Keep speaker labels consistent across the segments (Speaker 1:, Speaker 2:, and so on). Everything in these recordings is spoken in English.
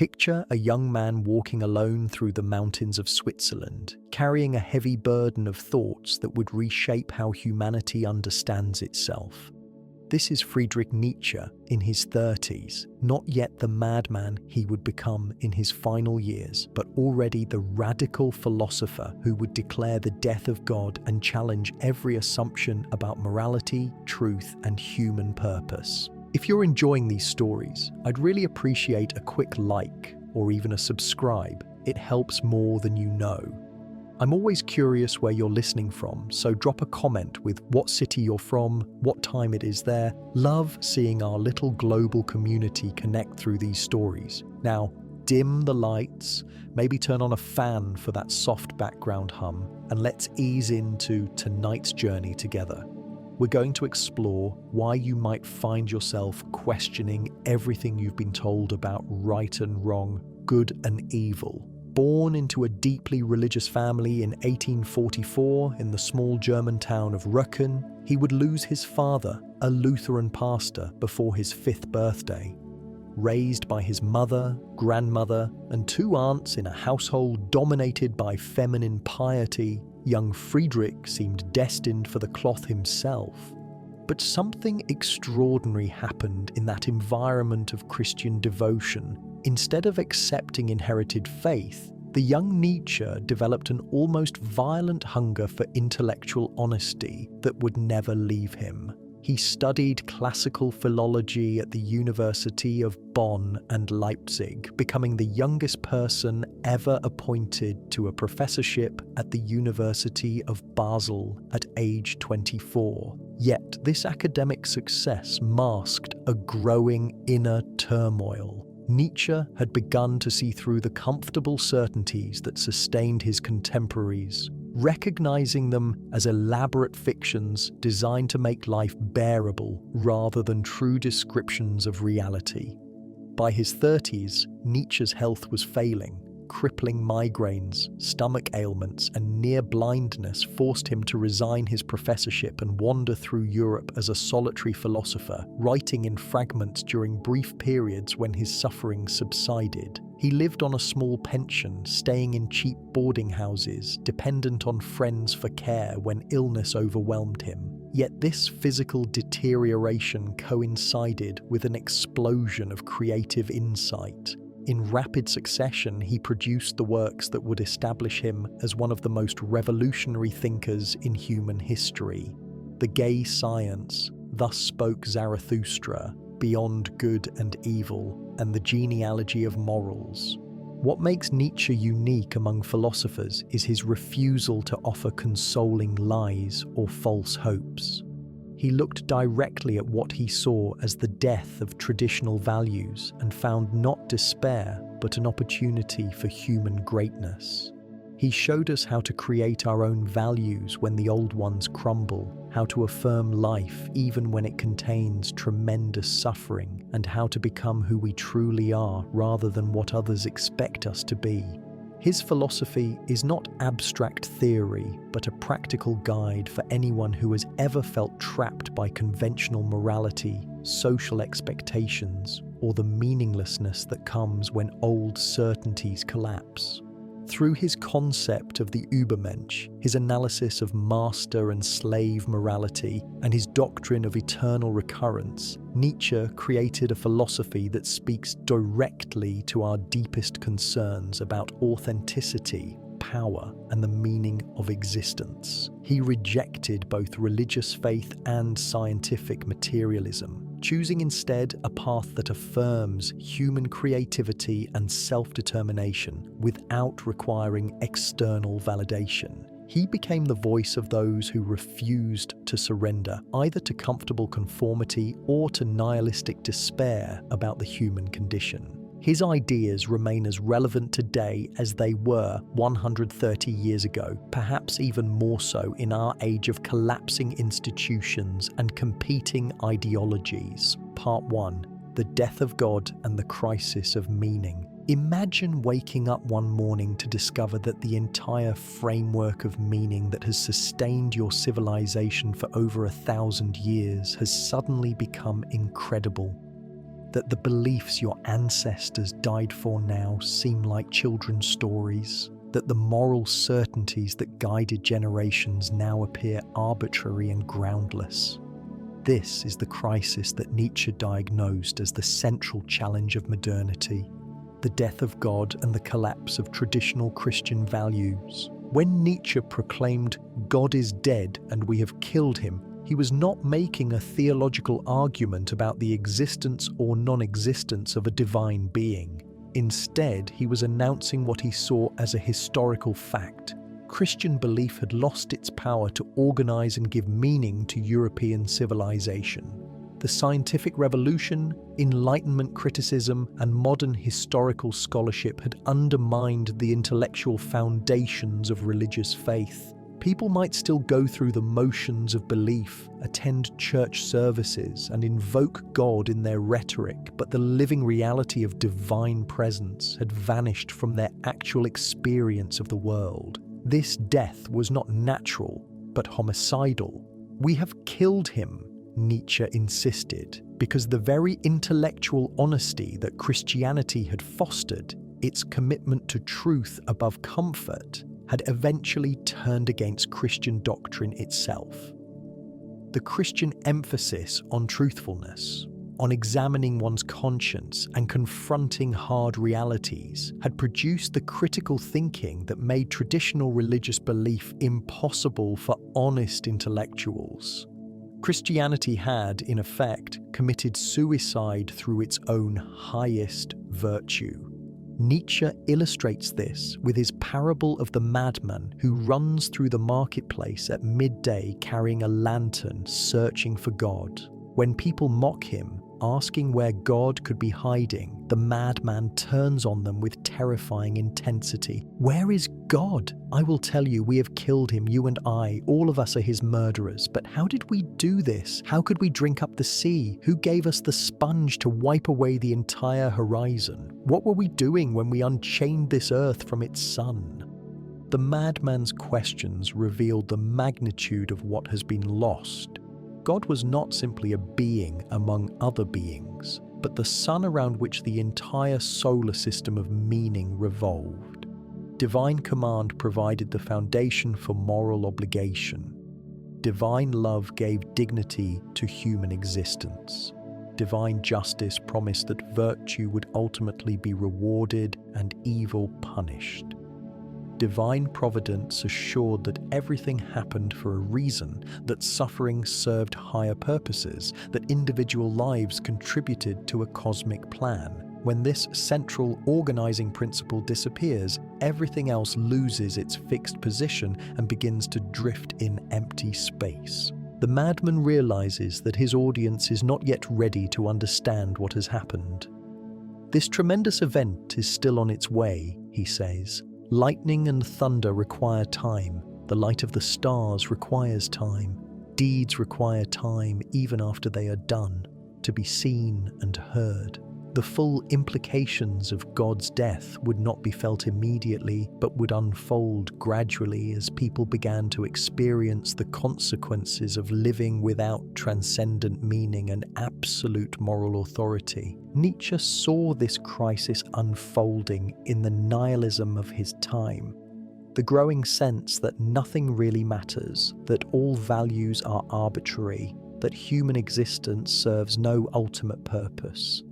Speaker 1: Picture a young man walking alone through the mountains of Switzerland, carrying a heavy burden of thoughts that would reshape how humanity understands itself. This is Friedrich Nietzsche in his 30s, not yet the madman he would become in his final years, but already the radical philosopher who would declare the death of God and challenge every assumption about morality, truth, and human purpose. If you're enjoying these stories, I'd really appreciate a quick like or even a subscribe. It helps more than you know. I'm always curious where you're listening from, so drop a comment with what city you're from, what time it is there. Love seeing our little global community connect through these stories. Now, dim the lights, maybe turn on a fan for that soft background hum, and let's ease into tonight's journey together. We're going to explore why you might find yourself questioning everything you've been told about right and wrong, good and evil. Born into a deeply religious family in 1844 in the small German town of Recurrence, he would lose his father, a Lutheran pastor, before his 5th birthday. Raised by his mother, grandmother, and 2 aunts in a household dominated by feminine piety, young Friedrich seemed destined for the cloth himself. But something extraordinary happened in that environment of Christian devotion. Instead of accepting inherited faith, the young Nietzsche developed an almost violent hunger for intellectual honesty that would never leave him. He studied classical philology at the University of Bonn and Leipzig, becoming the youngest person ever appointed to a professorship at the University of Basel at age 24. Yet this academic success masked a growing inner turmoil. Nietzsche had begun to see through the comfortable certainties that sustained his contemporaries, recognizing them as elaborate fictions designed to make life bearable rather than true descriptions of reality. By his 30s, Nietzsche's health was failing. Crippling migraines, stomach ailments, and near blindness forced him to resign his professorship and wander through Europe as a solitary philosopher, writing in fragments during brief periods when his suffering subsided. He lived on a small pension, staying in cheap boarding houses, dependent on friends for care when illness overwhelmed him. Yet this physical deterioration coincided with an explosion of creative insight. In rapid succession, he produced the works that would establish him as one of the most revolutionary thinkers in human history. The Gay Science, Thus Spoke Zarathustra, Beyond Good and Evil, and the Genealogy of Morals. What makes Nietzsche unique among philosophers is his refusal to offer consoling lies or false hopes. He looked directly at what he saw as the death of traditional values and found not despair, but an opportunity for human greatness. He showed us how to create our own values when the old ones crumble, how to affirm life even when it contains tremendous suffering, and how to become who we truly are rather than what others expect us to be. His philosophy is not abstract theory, but a practical guide for anyone who has ever felt trapped by conventional morality, social expectations, or the meaninglessness that comes when old certainties collapse. Through his concept of the Übermensch, his analysis of master and slave morality, and his doctrine of eternal recurrence, Nietzsche created a philosophy that speaks directly to our deepest concerns about authenticity, power, and the meaning of existence. He rejected both religious faith and scientific materialism, choosing instead a path that affirms human creativity and self-determination without requiring external validation. He became the voice of those who refused to surrender, either to comfortable conformity or to nihilistic despair about the human condition. His ideas remain as relevant today as they were 130 years ago, perhaps even more so in our age of collapsing institutions and competing ideologies. Part 1. The Death of God and the Crisis of Meaning. Imagine waking up one morning to discover that the entire framework of meaning that has sustained your civilization for over 1,000 years has suddenly become incredible. that the beliefs your ancestors died for now seem like children's stories, that the moral certainties that guided generations now appear arbitrary and groundless. This is the crisis that Nietzsche diagnosed as the central challenge of modernity, the death of God and the collapse of traditional Christian values. When Nietzsche proclaimed, "God is dead and we have killed him," he was not making a theological argument about the existence or non-existence of a divine being. Instead, he was announcing what he saw as a historical fact. Christian belief had lost its power to organize and give meaning to European civilization. The scientific revolution, Enlightenment criticism, and modern historical scholarship had undermined the intellectual foundations of religious faith. People might still go through the motions of belief, attend church services, and invoke God in their rhetoric, but the living reality of divine presence had vanished from their actual experience of the world. This death was not natural, but homicidal. "We have killed him," Nietzsche insisted, because the very intellectual honesty that Christianity had fostered, its commitment to truth above comfort, had eventually turned against Christian doctrine itself. The Christian emphasis on truthfulness, on examining one's conscience and confronting hard realities, had produced the critical thinking that made traditional religious belief impossible for honest intellectuals. Christianity had, in effect, committed suicide through its own highest virtue. Nietzsche illustrates this with his parable of the madman who runs through the marketplace at midday carrying a lantern, searching for God. When people mock him, asking where God could be hiding, the madman turns on them with terrifying intensity. "Where is God? I will tell you, we have killed him, you and I. All of us are his murderers. But how did we do this? How could we drink up the sea? Who gave us the sponge to wipe away the entire horizon? What were we doing when we unchained this earth from its sun?" The madman's questions revealed the magnitude of what has been lost. God was not simply a being among other beings, but the sun around which the entire solar system of meaning revolved. Divine command provided the foundation for moral obligation. Divine love gave dignity to human existence. Divine justice promised that virtue would ultimately be rewarded and evil punished. Divine providence assured that everything happened for a reason, that suffering served higher purposes, that individual lives contributed to a cosmic plan. When this central organizing principle disappears, everything else loses its fixed position and begins to drift in empty space. The madman realizes that his audience is not yet ready to understand what has happened. "This tremendous event is still on its way," he says. "Lightning and thunder require time. The light of the stars requires time. Deeds require time even after they are done, to be seen and heard." The full implications of God's death would not be felt immediately, but would unfold gradually as people began to experience the consequences of living without transcendent meaning and absolute moral authority. Nietzsche saw this crisis unfolding in the nihilism of his time. The growing sense that nothing really matters, that all values are arbitrary, that human existence serves no ultimate purpose.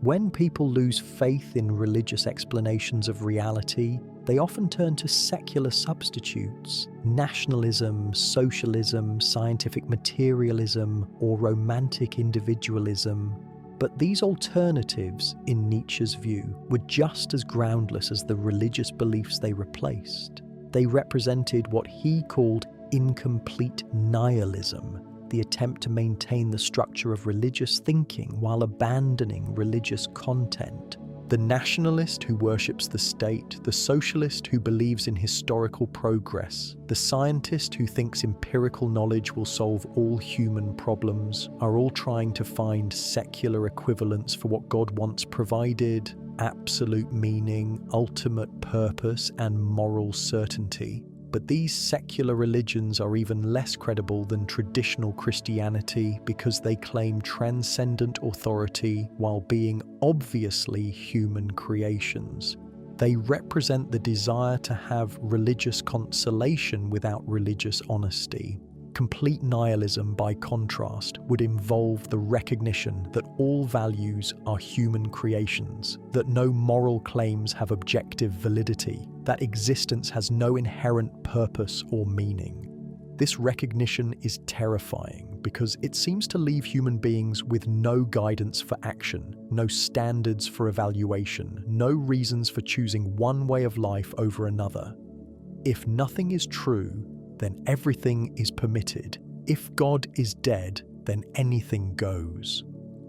Speaker 1: When people lose faith in religious explanations of reality, they often turn to secular substitutes: nationalism, socialism, scientific materialism, or romantic individualism. But these alternatives, in Nietzsche's view, were just as groundless as the religious beliefs they replaced. They represented what he called incomplete nihilism, the attempt to maintain the structure of religious thinking while abandoning religious content. The nationalist who worships the state, the socialist who believes in historical progress, the scientist who thinks empirical knowledge will solve all human problems, are all trying to find secular equivalents for what God once provided: absolute meaning, ultimate purpose, and moral certainty. But these secular religions are even less credible than traditional Christianity because they claim transcendent authority while being obviously human creations. They represent the desire to have religious consolation without religious honesty. Complete nihilism, by contrast, would involve the recognition that all values are human creations, that no moral claims have objective validity, that existence has no inherent purpose or meaning. This recognition is terrifying because it seems to leave human beings with no guidance for action, no standards for evaluation, no reasons for choosing one way of life over another. If nothing is true, then everything is permitted. If God is dead, then anything goes.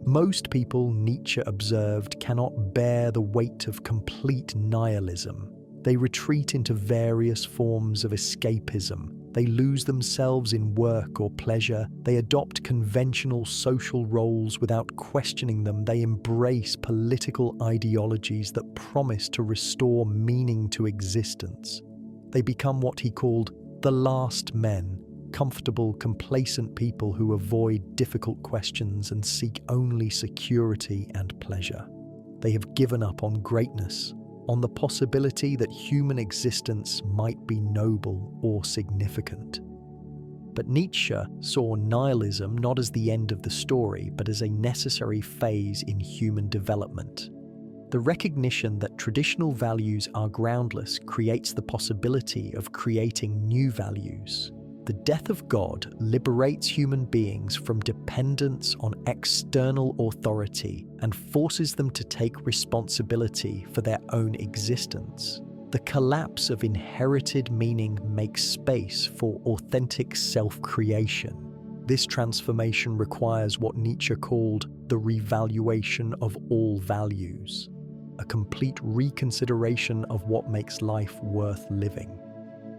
Speaker 1: Most people, Nietzsche observed, cannot bear the weight of complete nihilism. They retreat into various forms of escapism. They lose themselves in work or pleasure. They adopt conventional social roles without questioning them. They embrace political ideologies that promise to restore meaning to existence. They become what he called the last men, comfortable, complacent people who avoid difficult questions and seek only security and pleasure. They have given up on greatness, on the possibility that human existence might be noble or significant. But Nietzsche saw nihilism not as the end of the story, but as a necessary phase in human development. The recognition that traditional values are groundless creates the possibility of creating new values. The death of God liberates human beings from dependence on external authority and forces them to take responsibility for their own existence. The collapse of inherited meaning makes space for authentic self-creation. This transformation requires what Nietzsche called the revaluation of all values, a complete reconsideration of what makes life worth living.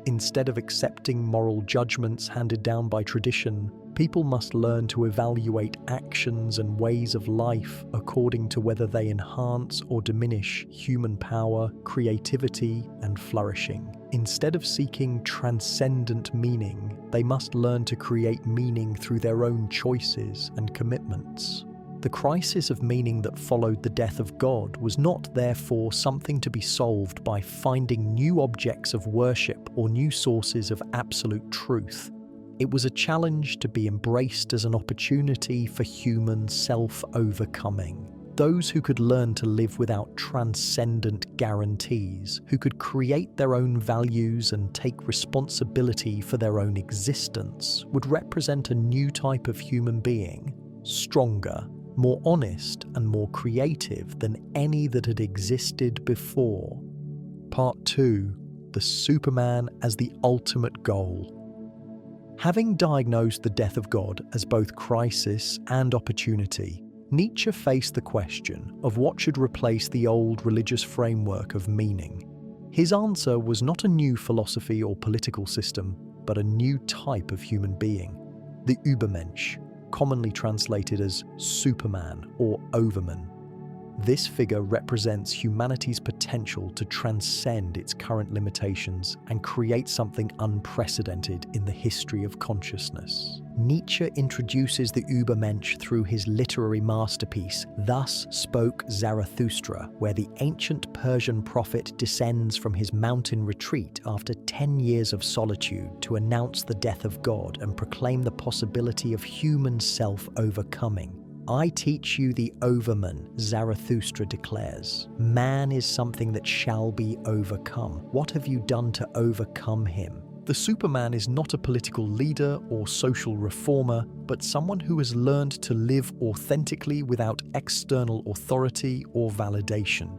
Speaker 1: Instead of accepting moral judgments handed down by tradition, people must learn to evaluate actions and ways of life according to whether they enhance or diminish human power, creativity, and flourishing. Instead of seeking transcendent meaning, they must learn to create meaning through their own choices and commitments. The crisis of meaning that followed the death of God was not, therefore, something to be solved by finding new objects of worship or new sources of absolute truth. It was a challenge to be embraced as an opportunity for human self-overcoming. Those who could learn to live without transcendent guarantees, who could create their own values and take responsibility for their own existence, would represent a new type of human being, stronger, more honest and more creative than any that had existed before. Part 2. The Superman as the ultimate goal. Having diagnosed the death of God as both crisis and opportunity, Nietzsche faced the question of what should replace the old religious framework of meaning. His answer was not a new philosophy or political system, but a new type of human being, the Übermensch, commonly translated as Superman or Overman. This figure represents humanity's potential to transcend its current limitations and create something unprecedented in the history of consciousness. Nietzsche introduces the Übermensch through his literary masterpiece, Thus Spoke Zarathustra, where the ancient Persian prophet descends from his mountain retreat after 10 years of solitude to announce the death of God and proclaim the possibility of human self-overcoming. I teach you the Overman, Zarathustra declares. Man is something that shall be overcome. What have you done to overcome him? The Superman is not a political leader or social reformer, but someone who has learned to live authentically without external authority or validation.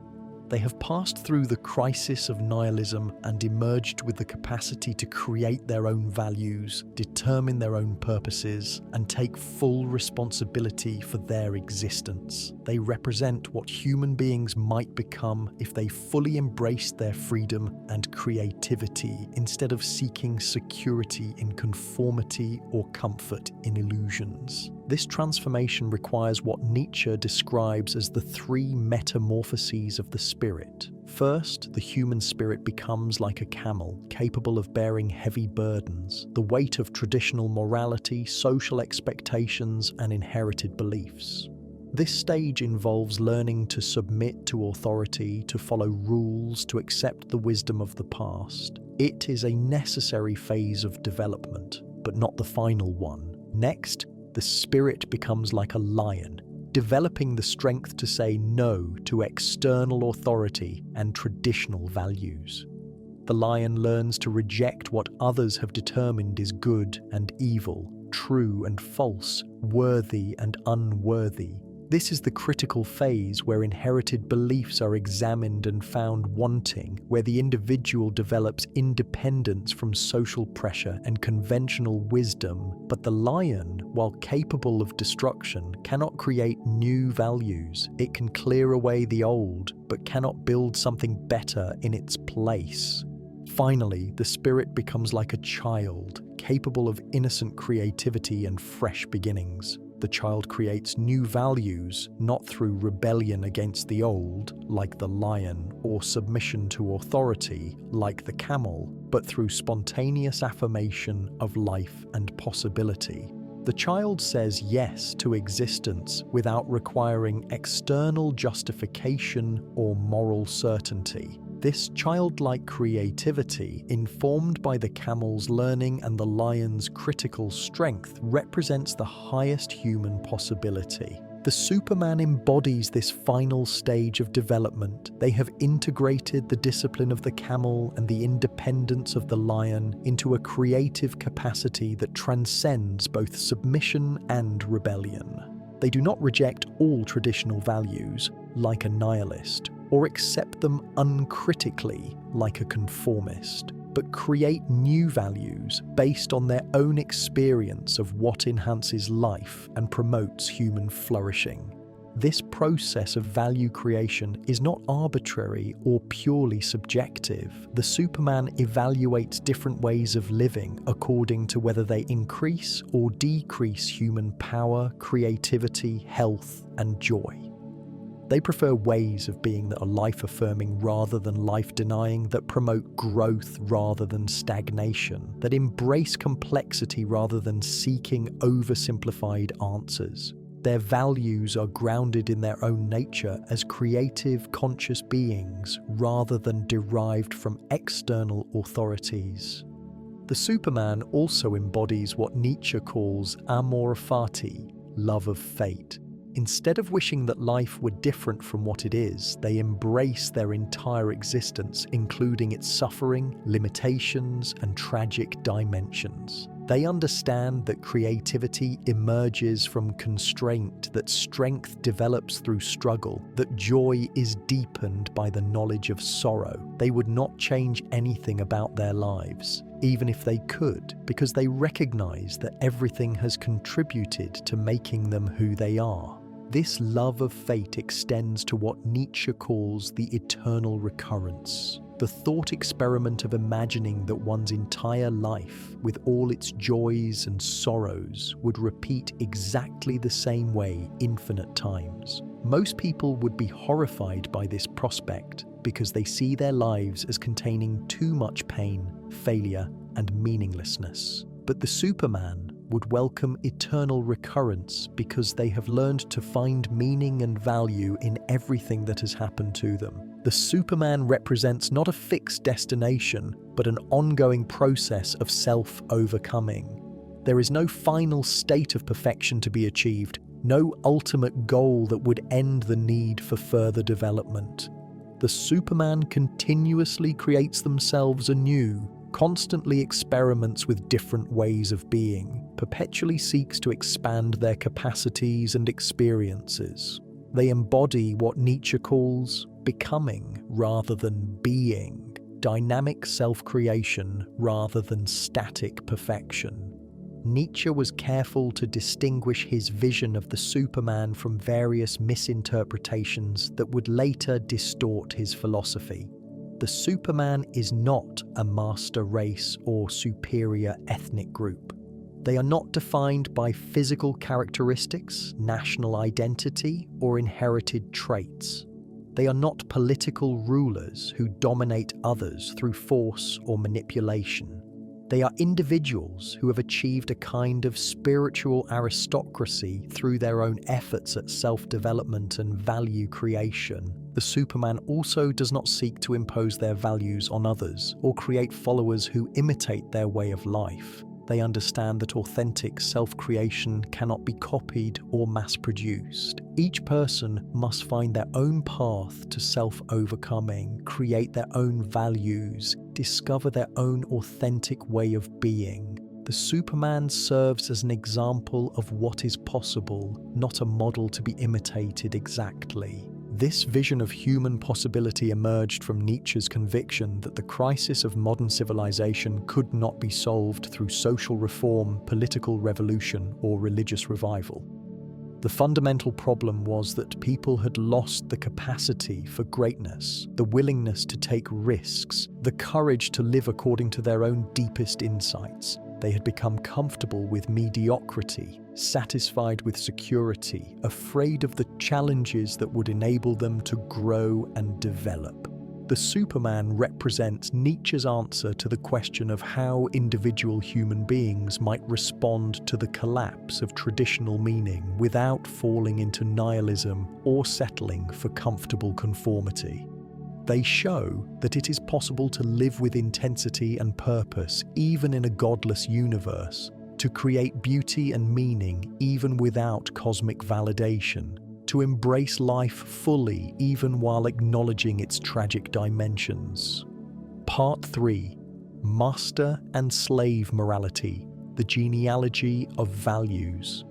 Speaker 1: They have passed through the crisis of nihilism and emerged with the capacity to create their own values, determine their own purposes, and take full responsibility for their existence. They represent what human beings might become if they fully embraced their freedom and creativity instead of seeking security in conformity or comfort in illusions. This transformation requires what Nietzsche describes as the three metamorphoses of the spirit. First, the human spirit becomes like a camel, capable of bearing heavy burdens, the weight of traditional morality, social expectations, and inherited beliefs. This stage involves learning to submit to authority, to follow rules, to accept the wisdom of the past. It is a necessary phase of development, but not the final one. Next, the spirit becomes like a lion, developing the strength to say no to external authority and traditional values. The lion learns to reject what others have determined is good and evil, true and false, worthy and unworthy. This is the critical phase where inherited beliefs are examined and found wanting, where the individual develops independence from social pressure and conventional wisdom. But the lion, while capable of destruction, cannot create new values. It can clear away the old, but cannot build something better in its place. Finally, the spirit becomes like a child, capable of innocent creativity and fresh beginnings. The child creates new values, not through rebellion against the old, like the lion, or submission to authority, like the camel, but through spontaneous affirmation of life and possibility. The child says yes to existence without requiring external justification or moral certainty. This childlike creativity, informed by the camel's learning and the lion's critical strength, represents the highest human possibility. The Superman embodies this final stage of development. They have integrated the discipline of the camel and the independence of the lion into a creative capacity that transcends both submission and rebellion. They do not reject all traditional values, like a nihilist, or accept them uncritically, like a conformist, but create new values based on their own experience of what enhances life and promotes human flourishing. This process of value creation is not arbitrary or purely subjective. The Superman evaluates different ways of living according to whether they increase or decrease human power, creativity, health, and joy. They prefer ways of being that are life-affirming rather than life-denying, that promote growth rather than stagnation, that embrace complexity rather than seeking oversimplified answers. Their values are grounded in their own nature as creative, conscious beings rather than derived from external authorities. The Superman also embodies what Nietzsche calls amor fati, love of fate. Instead of wishing that life were different from what it is, they embrace their entire existence, including its suffering, limitations, and tragic dimensions. They understand that creativity emerges from constraint, that strength develops through struggle, that joy is deepened by the knowledge of sorrow. They would not change anything about their lives, even if they could, because they recognize that everything has contributed to making them who they are. This love of fate extends to what Nietzsche calls the eternal recurrence, the thought experiment of imagining that one's entire life, with all its joys and sorrows, would repeat exactly the same way infinite times. Most people would be horrified by this prospect because they see their lives as containing too much pain, failure, and meaninglessness. But the Superman would welcome eternal recurrence because they have learned to find meaning and value in everything that has happened to them. The Superman represents not a fixed destination, but an ongoing process of self-overcoming. There is no final state of perfection to be achieved, no ultimate goal that would end the need for further development. The Superman continuously creates themselves anew, constantly experiments with different ways of being, perpetually seeks to expand their capacities and experiences. They embody what Nietzsche calls becoming rather than being, dynamic self-creation rather than static perfection. Nietzsche was careful to distinguish his vision of the Superman from various misinterpretations that would later distort his philosophy. The Superman is not a master race or superior ethnic group. They are not defined by physical characteristics, national identity, or inherited traits. They are not political rulers who dominate others through force or manipulation. They are individuals who have achieved a kind of spiritual aristocracy through their own efforts at self-development and value creation. The Superman also does not seek to impose their values on others or create followers who imitate their way of life. They understand that authentic self-creation cannot be copied or mass-produced. Each person must find their own path to self-overcoming, create their own values, discover their own authentic way of being. The Superman serves as an example of what is possible, not a model to be imitated exactly. This vision of human possibility emerged from Nietzsche's conviction that the crisis of modern civilization could not be solved through social reform, political revolution, or religious revival. The fundamental problem was that people had lost the capacity for greatness, the willingness to take risks, the courage to live according to their own deepest insights. They had become comfortable with mediocrity, satisfied with security, afraid of the challenges that would enable them to grow and develop. The Superman represents Nietzsche's answer to the question of how individual human beings might respond to the collapse of traditional meaning without falling into nihilism or settling for comfortable conformity. They show that it is possible to live with intensity and purpose even in a godless universe, to create beauty and meaning even without cosmic validation, to embrace life fully even while acknowledging its tragic dimensions. Part 3. Master and Slave Morality, the Genealogy of Values.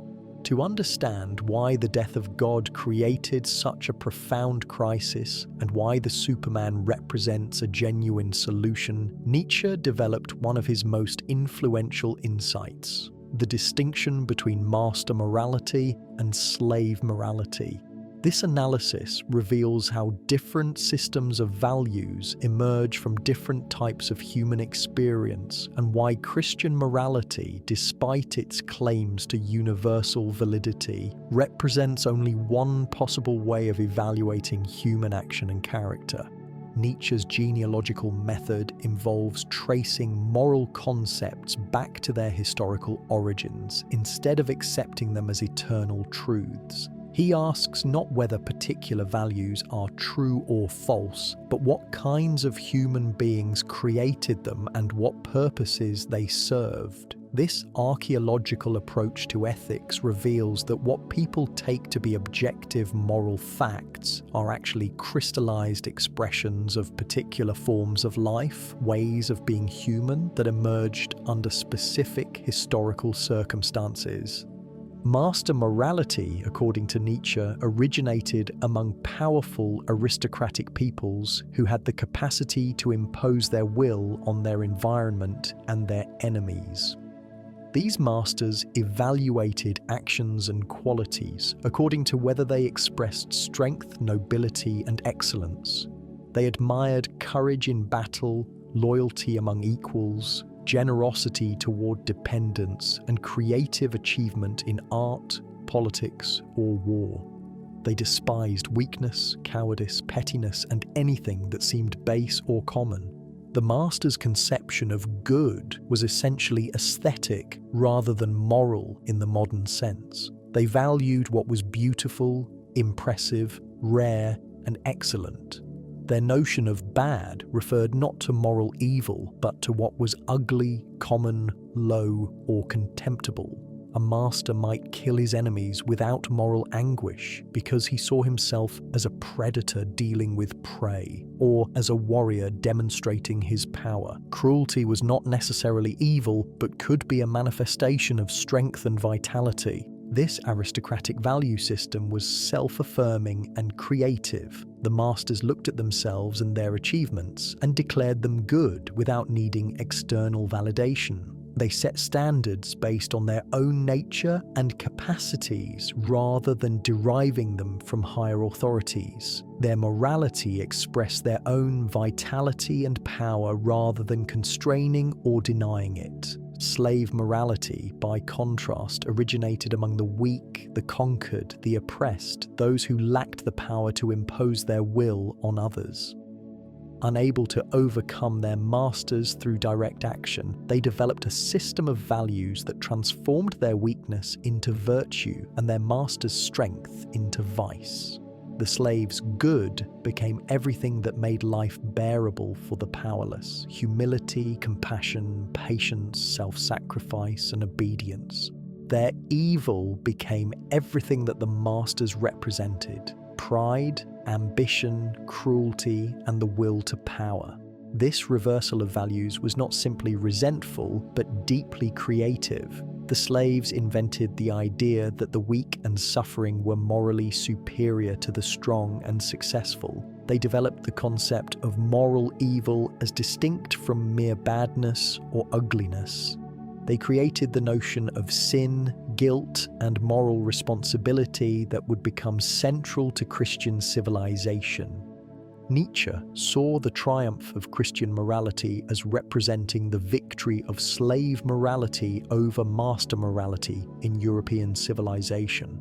Speaker 1: To understand why the death of God created such a profound crisis and why the Superman represents a genuine solution, Nietzsche developed one of his most influential insights: the distinction between master morality and slave morality. This analysis reveals how different systems of values emerge from different types of human experience and why Christian morality, despite its claims to universal validity, represents only one possible way of evaluating human action and character. Nietzsche's genealogical method involves tracing moral concepts back to their historical origins instead of accepting them as eternal truths. He asks not whether particular values are true or false, but what kinds of human beings created them and what purposes they served. This archaeological approach to ethics reveals that what people take to be objective moral facts are actually crystallized expressions of particular forms of life, ways of being human that emerged under specific historical circumstances. Master morality, according to Nietzsche, originated among powerful aristocratic peoples who had the capacity to impose their will on their environment and their enemies. These masters evaluated actions and qualities according to whether they expressed strength, nobility, and excellence. They admired courage in battle, loyalty among equals, generosity toward dependence, and creative achievement in art, politics, or war. They despised weakness, cowardice, pettiness, and anything that seemed base or common. The master's conception of good was essentially aesthetic rather than moral in the modern sense. They valued what was beautiful, impressive, rare, and excellent. Their notion of bad referred not to moral evil, but to what was ugly, common, low, or contemptible. A master might kill his enemies without moral anguish because he saw himself as a predator dealing with prey, or as a warrior demonstrating his power. Cruelty was not necessarily evil, but could be a manifestation of strength and vitality. This aristocratic value system was self-affirming and creative. The masters looked at themselves and their achievements and declared them good without needing external validation. They set standards based on their own nature and capacities rather than deriving them from higher authorities. Their morality expressed their own vitality and power rather than constraining or denying it. Slave morality, by contrast, originated among the weak, the conquered, the oppressed, those who lacked the power to impose their will on others. Unable to overcome their masters through direct action, they developed a system of values that transformed their weakness into virtue and their master's strength into vice. The slave's good became everything that made life bearable for the powerless: humility, compassion, patience, self-sacrifice, and obedience. Their evil became everything that the masters represented: pride, ambition, cruelty, and the will to power. This reversal of values was not simply resentful, but deeply creative. The slaves invented the idea that the weak and suffering were morally superior to the strong and successful. They developed the concept of moral evil as distinct from mere badness or ugliness. They created the notion of sin, guilt, and moral responsibility that would become central to Christian civilization. Nietzsche saw the triumph of Christian morality as representing the victory of slave morality over master morality in European civilization.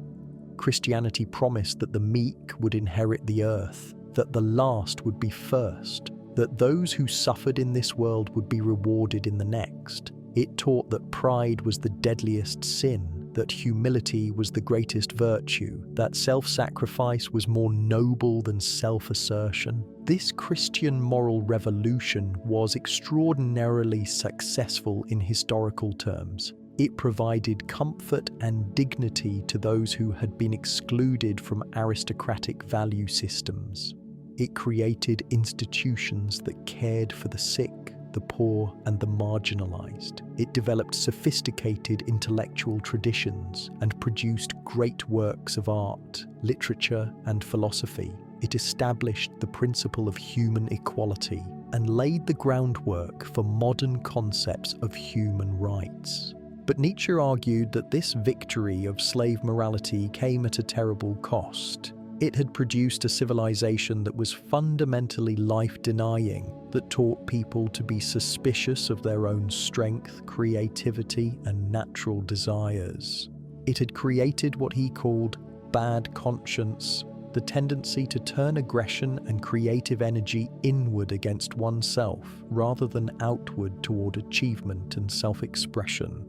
Speaker 1: Christianity promised that the meek would inherit the earth, that the last would be first, that those who suffered in this world would be rewarded in the next. It taught that pride was the deadliest sin, that humility was the greatest virtue, that self-sacrifice was more noble than self-assertion. This Christian moral revolution was extraordinarily successful in historical terms. It provided comfort and dignity to those who had been excluded from aristocratic value systems. It created institutions that cared for the sick, the poor, and the marginalized. It developed sophisticated intellectual traditions and produced great works of art, literature, and philosophy. It established the principle of human equality and laid the groundwork for modern concepts of human rights. But Nietzsche argued that this victory of slave morality came at a terrible cost. It had produced a civilization that was fundamentally life-denying, that taught people to be suspicious of their own strength, creativity, and natural desires. It had created what he called bad conscience, the tendency to turn aggression and creative energy inward against oneself rather than outward toward achievement and self-expression.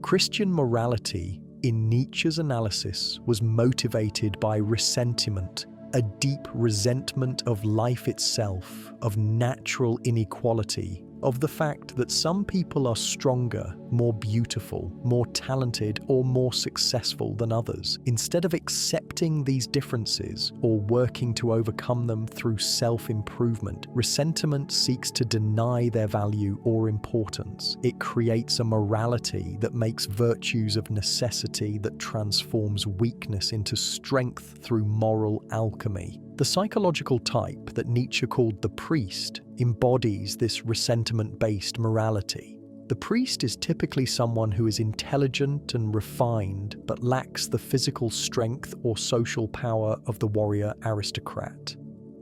Speaker 1: Christian morality, in Nietzsche's analysis, was motivated by ressentiment, a deep resentment of life itself, of natural inequality, of the fact that some people are stronger, more beautiful, more talented, or more successful than others. Instead of accepting these differences or working to overcome them through self-improvement, resentment seeks to deny their value or importance. It creates a morality that makes virtues of necessity, that transforms weakness into strength through moral alchemy. The psychological type that Nietzsche called the priest embodies this resentment-based morality. The priest is typically someone who is intelligent and refined but lacks the physical strength or social power of the warrior aristocrat.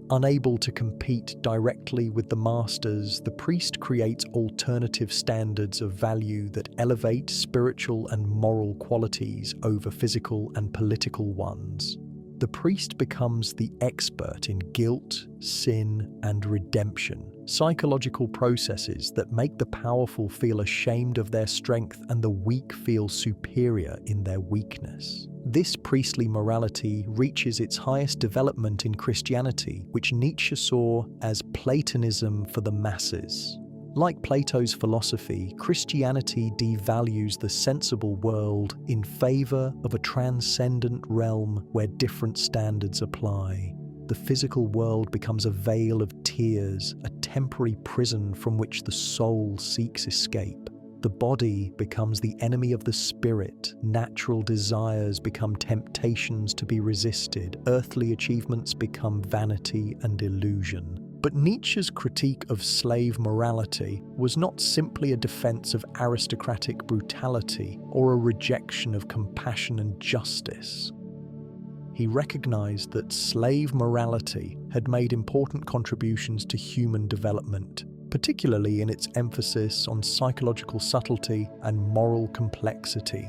Speaker 1: Unable to compete directly with the masters, the priest creates alternative standards of value that elevate spiritual and moral qualities over physical and political ones. The priest becomes the expert in guilt, sin, and redemption, psychological processes that make the powerful feel ashamed of their strength and the weak feel superior in their weakness. This priestly morality reaches its highest development in Christianity, which Nietzsche saw as Platonism for the masses. Like Plato's philosophy, Christianity devalues the sensible world in favor of a transcendent realm where different standards apply. The physical world becomes a vale of tears, a temporary prison from which the soul seeks escape. The body becomes the enemy of the spirit, natural desires become temptations to be resisted, earthly achievements become vanity and illusion. But Nietzsche's critique of slave morality was not simply a defense of aristocratic brutality or a rejection of compassion and justice. He recognized that slave morality had made important contributions to human development. particularly in its emphasis on psychological subtlety and moral complexity.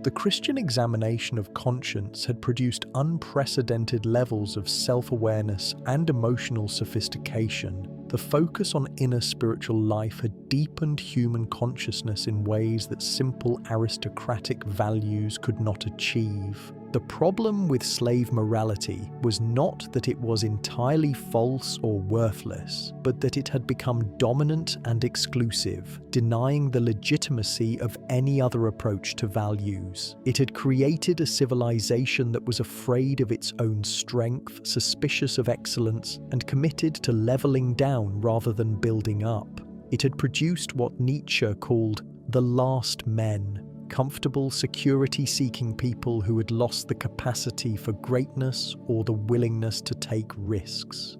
Speaker 1: The Christian examination of conscience had produced unprecedented levels of self-awareness and emotional sophistication. The focus on inner spiritual life had deepened human consciousness in ways that simple aristocratic values could not achieve. The problem with slave morality was not that it was entirely false or worthless, but that it had become dominant and exclusive, denying the legitimacy of any other approach to values. It had created a civilization that was afraid of its own strength, suspicious of excellence, and committed to leveling down rather than building up. It had produced what Nietzsche called the last men, comfortable, security-seeking people who had lost the capacity for greatness or the willingness to take risks.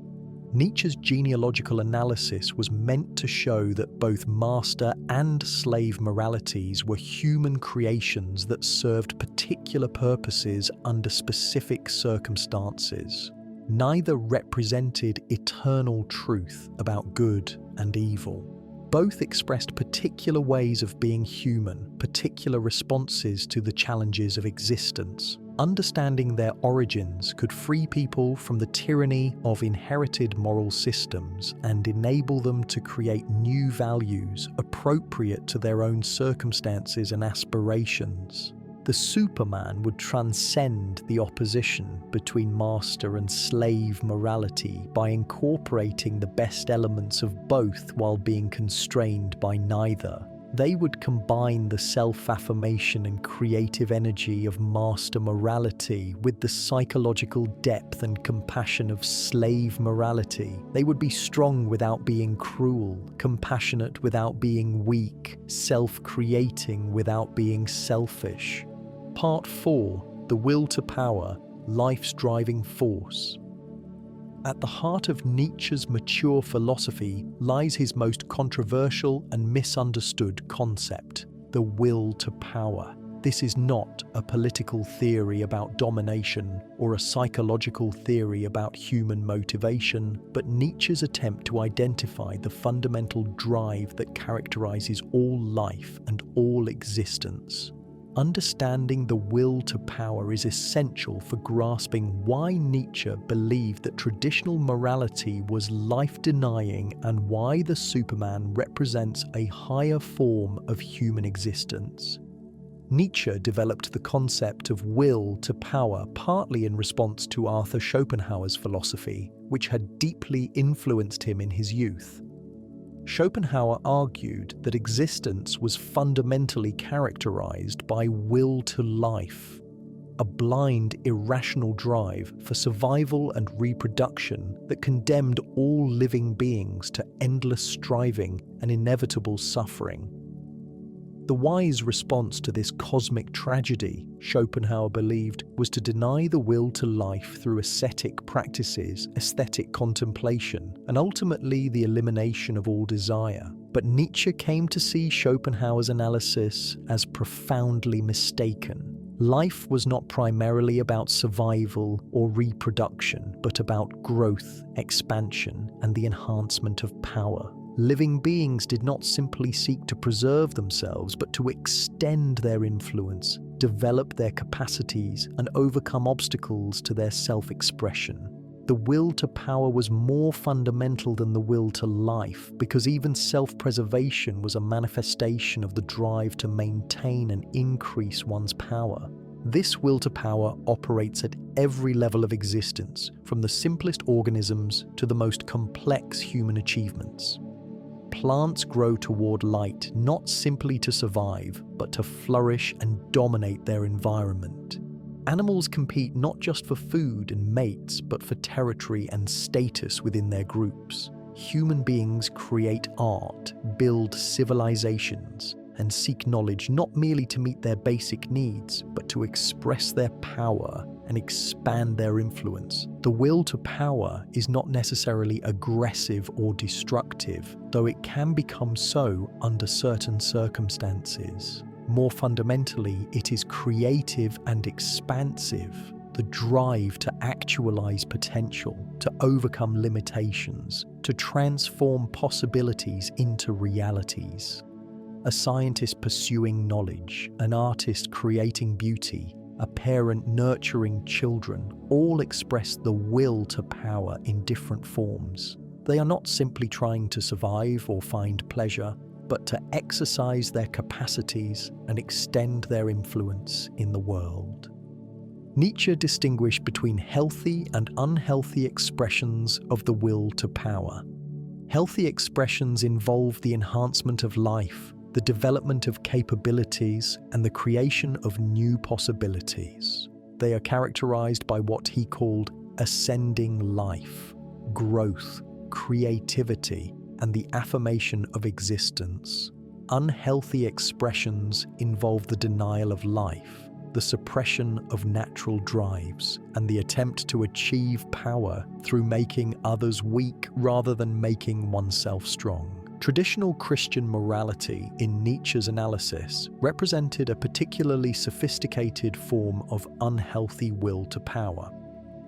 Speaker 1: Nietzsche's genealogical analysis was meant to show that both master and slave moralities were human creations that served particular purposes under specific circumstances. Neither represented eternal truth about good and evil. Both expressed particular ways of being human, particular responses to the challenges of existence. Understanding their origins could free people from the tyranny of inherited moral systems and enable them to create new values appropriate to their own circumstances and aspirations. The Superman would transcend the opposition between master and slave morality by incorporating the best elements of both while being constrained by neither. They would combine the self-affirmation and creative energy of master morality with the psychological depth and compassion of slave morality. They would be strong without being cruel, compassionate without being weak, self-creating without being selfish. Part 4. The Will to Power, Life's Driving Force. At the heart of Nietzsche's mature philosophy lies his most controversial and misunderstood concept, the will to power. This is not a political theory about domination or a psychological theory about human motivation, but Nietzsche's attempt to identify the fundamental drive that characterizes all life and all existence. Understanding the will to power is essential for grasping why Nietzsche believed that traditional morality was life-denying and why the Superman represents a higher form of human existence. Nietzsche developed the concept of will to power partly in response to Arthur Schopenhauer's philosophy, which had deeply influenced him in his youth. Schopenhauer argued that existence was fundamentally characterized by will to life, a blind, irrational drive for survival and reproduction that condemned all living beings to endless striving and inevitable suffering. The wise response to this cosmic tragedy, Schopenhauer believed, was to deny the will to life through ascetic practices, aesthetic contemplation, and ultimately the elimination of all desire. But Nietzsche came to see Schopenhauer's analysis as profoundly mistaken. Life was not primarily about survival or reproduction, but about growth, expansion, and the enhancement of power. Living beings did not simply seek to preserve themselves, but to extend their influence, develop their capacities, and overcome obstacles to their self-expression. The will to power was more fundamental than the will to life, because even self-preservation was a manifestation of the drive to maintain and increase one's power. This will to power operates at every level of existence, from the simplest organisms to the most complex human achievements. Plants grow toward light not simply to survive, but to flourish and dominate their environment. Animals compete not just for food and mates, but for territory and status within their groups. Human beings create art, build civilizations, and seek knowledge not merely to meet their basic needs, but to express their power and expand their influence. The will to power is not necessarily aggressive or destructive, though it can become so under certain circumstances. More fundamentally, it is creative and expansive. the drive to actualize potential, to overcome limitations, to transform possibilities into realities. A scientist pursuing knowledge, an artist creating beauty, a parent nurturing children, all express the will to power in different forms. They are not simply trying to survive or find pleasure, but to exercise their capacities and extend their influence in the world. Nietzsche distinguished between healthy and unhealthy expressions of the will to power. Healthy expressions involve the enhancement of life, the development of capabilities, and the creation of new possibilities. They are characterized by what he called ascending life, growth, creativity, and the affirmation of existence. Unhealthy expressions involve the denial of life, the suppression of natural drives, and the attempt to achieve power through making others weak rather than making oneself strong. Traditional Christian morality, in Nietzsche's analysis, represented a particularly sophisticated form of unhealthy will to power.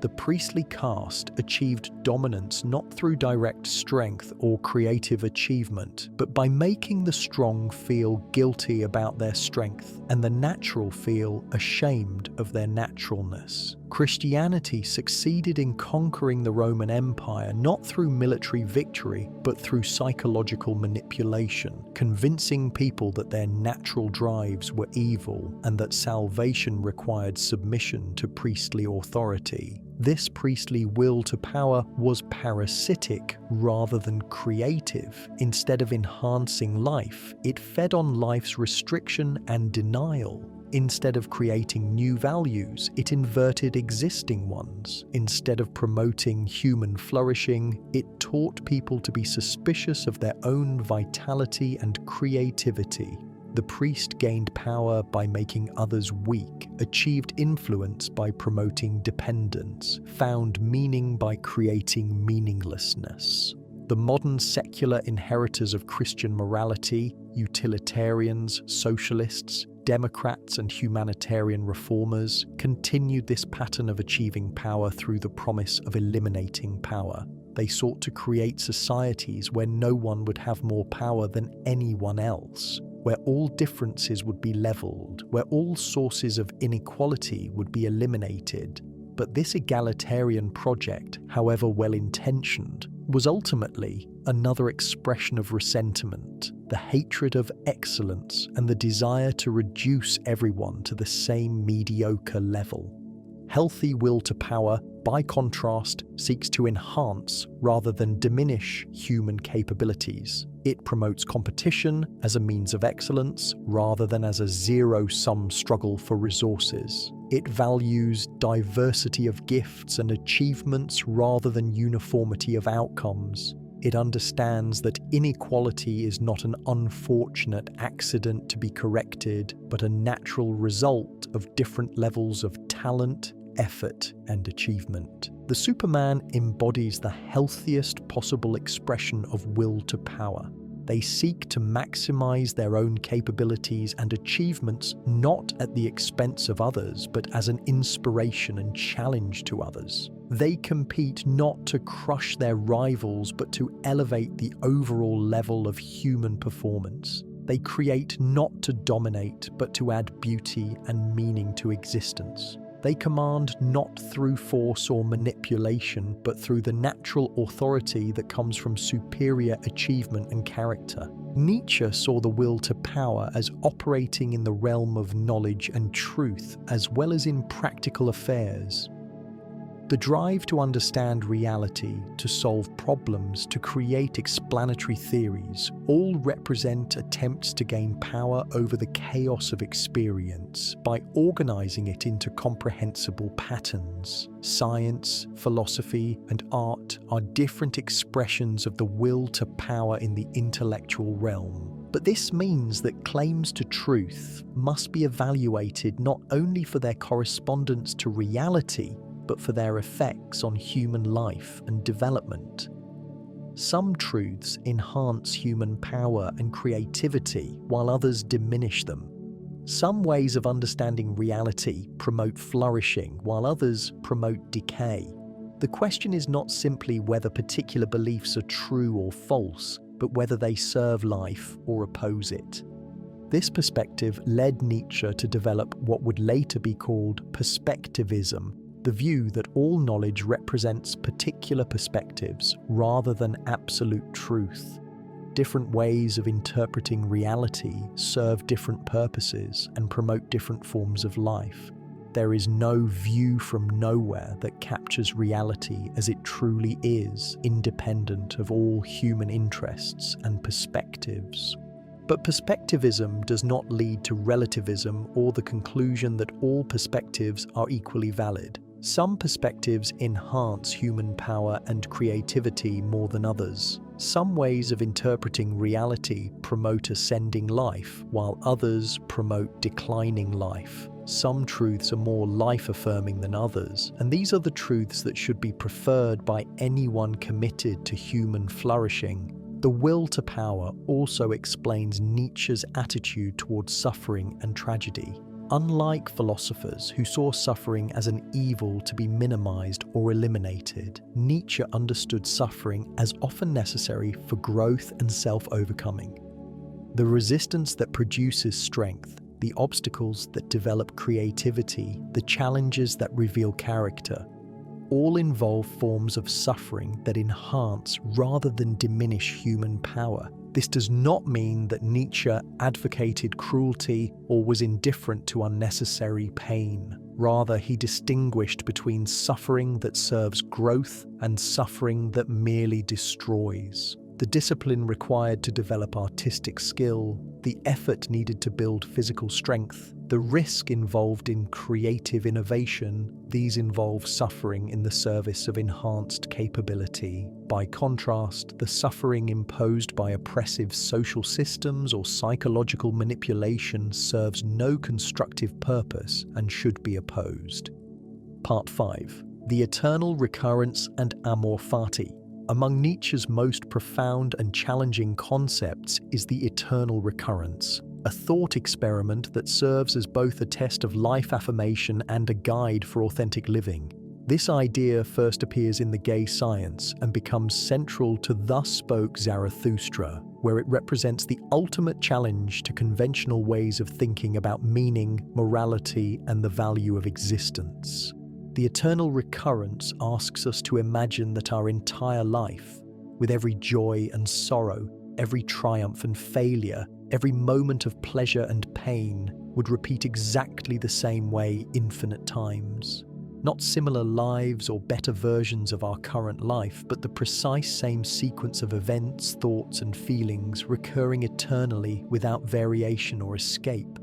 Speaker 1: The priestly caste achieved dominance not through direct strength or creative achievement, but by making the strong feel guilty about their strength and the natural feel ashamed of their naturalness. Christianity succeeded in conquering the Roman Empire not through military victory, but through psychological manipulation, convincing people that their natural drives were evil and that salvation required submission to priestly authority. This priestly will to power was parasitic rather than creative. Instead of enhancing life, it fed on life's restriction and denial. Instead of creating new values, it inverted existing ones. Instead of promoting human flourishing, it taught people to be suspicious of their own vitality and creativity. The priest gained power by making others weak, achieved influence by promoting dependence, found meaning by creating meaninglessness. The modern secular inheritors of Christian morality, utilitarians, socialists, Democrats and humanitarian reformers, continued this pattern of achieving power through the promise of eliminating power. They sought to create societies where no one would have more power than anyone else, where all differences would be leveled, where all sources of inequality would be eliminated. But this egalitarian project, however well-intentioned, was ultimately another expression of resentment, the hatred of excellence, and the desire to reduce everyone to the same mediocre level. Healthy will to power, by contrast, seeks to enhance rather than diminish human capabilities. It promotes competition as a means of excellence rather than as a zero-sum struggle for resources. It values diversity of gifts and achievements rather than uniformity of outcomes. It understands that inequality is not an unfortunate accident to be corrected, but a natural result of different levels of talent, effort, and achievement. The Superman embodies the healthiest possible expression of will to power. They seek to maximize their own capabilities and achievements not at the expense of others, but as an inspiration and challenge to others. They compete not to crush their rivals, but to elevate the overall level of human performance. They create not to dominate, but to add beauty and meaning to existence. They command not through force or manipulation, but through the natural authority that comes from superior achievement and character. Nietzsche saw the will to power as operating in the realm of knowledge and truth, as well as in practical affairs. The drive to understand reality, to solve problems, to create explanatory theories, all represent attempts to gain power over the chaos of experience by organizing it into comprehensible patterns. Science, philosophy, and art are different expressions of the will to power in the intellectual realm. But this means that claims to truth must be evaluated not only for their correspondence to reality, but for their effects on human life and development. Some truths enhance human power and creativity, while others diminish them. Some ways of understanding reality promote flourishing, while others promote decay. The question is not simply whether particular beliefs are true or false, but whether they serve life or oppose it. This perspective led Nietzsche to develop what would later be called perspectivism, the view that all knowledge represents particular perspectives rather than absolute truth. Different ways of interpreting reality serve different purposes and promote different forms of life. There is no view from nowhere that captures reality as it truly is, independent of all human interests and perspectives. But perspectivism does not lead to relativism or the conclusion that all perspectives are equally valid. Some perspectives enhance human power and creativity more than others. Some ways of interpreting reality promote ascending life, while others promote declining life. Some truths are more life-affirming than others, and these are the truths that should be preferred by anyone committed to human flourishing. The will to power also explains Nietzsche's attitude towards suffering and tragedy. Unlike philosophers who saw suffering as an evil to be minimized or eliminated, Nietzsche understood suffering as often necessary for growth and self-overcoming. The resistance that produces strength, the obstacles that develop creativity, the challenges that reveal character, all involve forms of suffering that enhance rather than diminish human power. This does not mean that Nietzsche advocated cruelty or was indifferent to unnecessary pain. Rather, he distinguished between suffering that serves growth and suffering that merely destroys. The discipline required to develop artistic skill, the effort needed to build physical strength, the risk involved in creative innovation, these involve suffering in the service of enhanced capability. By contrast, the suffering imposed by oppressive social systems or psychological manipulation serves no constructive purpose and should be opposed. Part 5. The eternal recurrence and amor fati. Among Nietzsche's most profound and challenging concepts is the eternal recurrence, a thought experiment that serves as both a test of life affirmation and a guide for authentic living. This idea first appears in The Gay Science and becomes central to Thus Spoke Zarathustra, where it represents the ultimate challenge to conventional ways of thinking about meaning, morality, and the value of existence. The eternal recurrence asks us to imagine that our entire life, with every joy and sorrow, every triumph and failure, every moment of pleasure and pain, would repeat exactly the same way infinite times. Not similar lives or better versions of our current life, but the precise same sequence of events, thoughts, and feelings recurring eternally without variation or escape.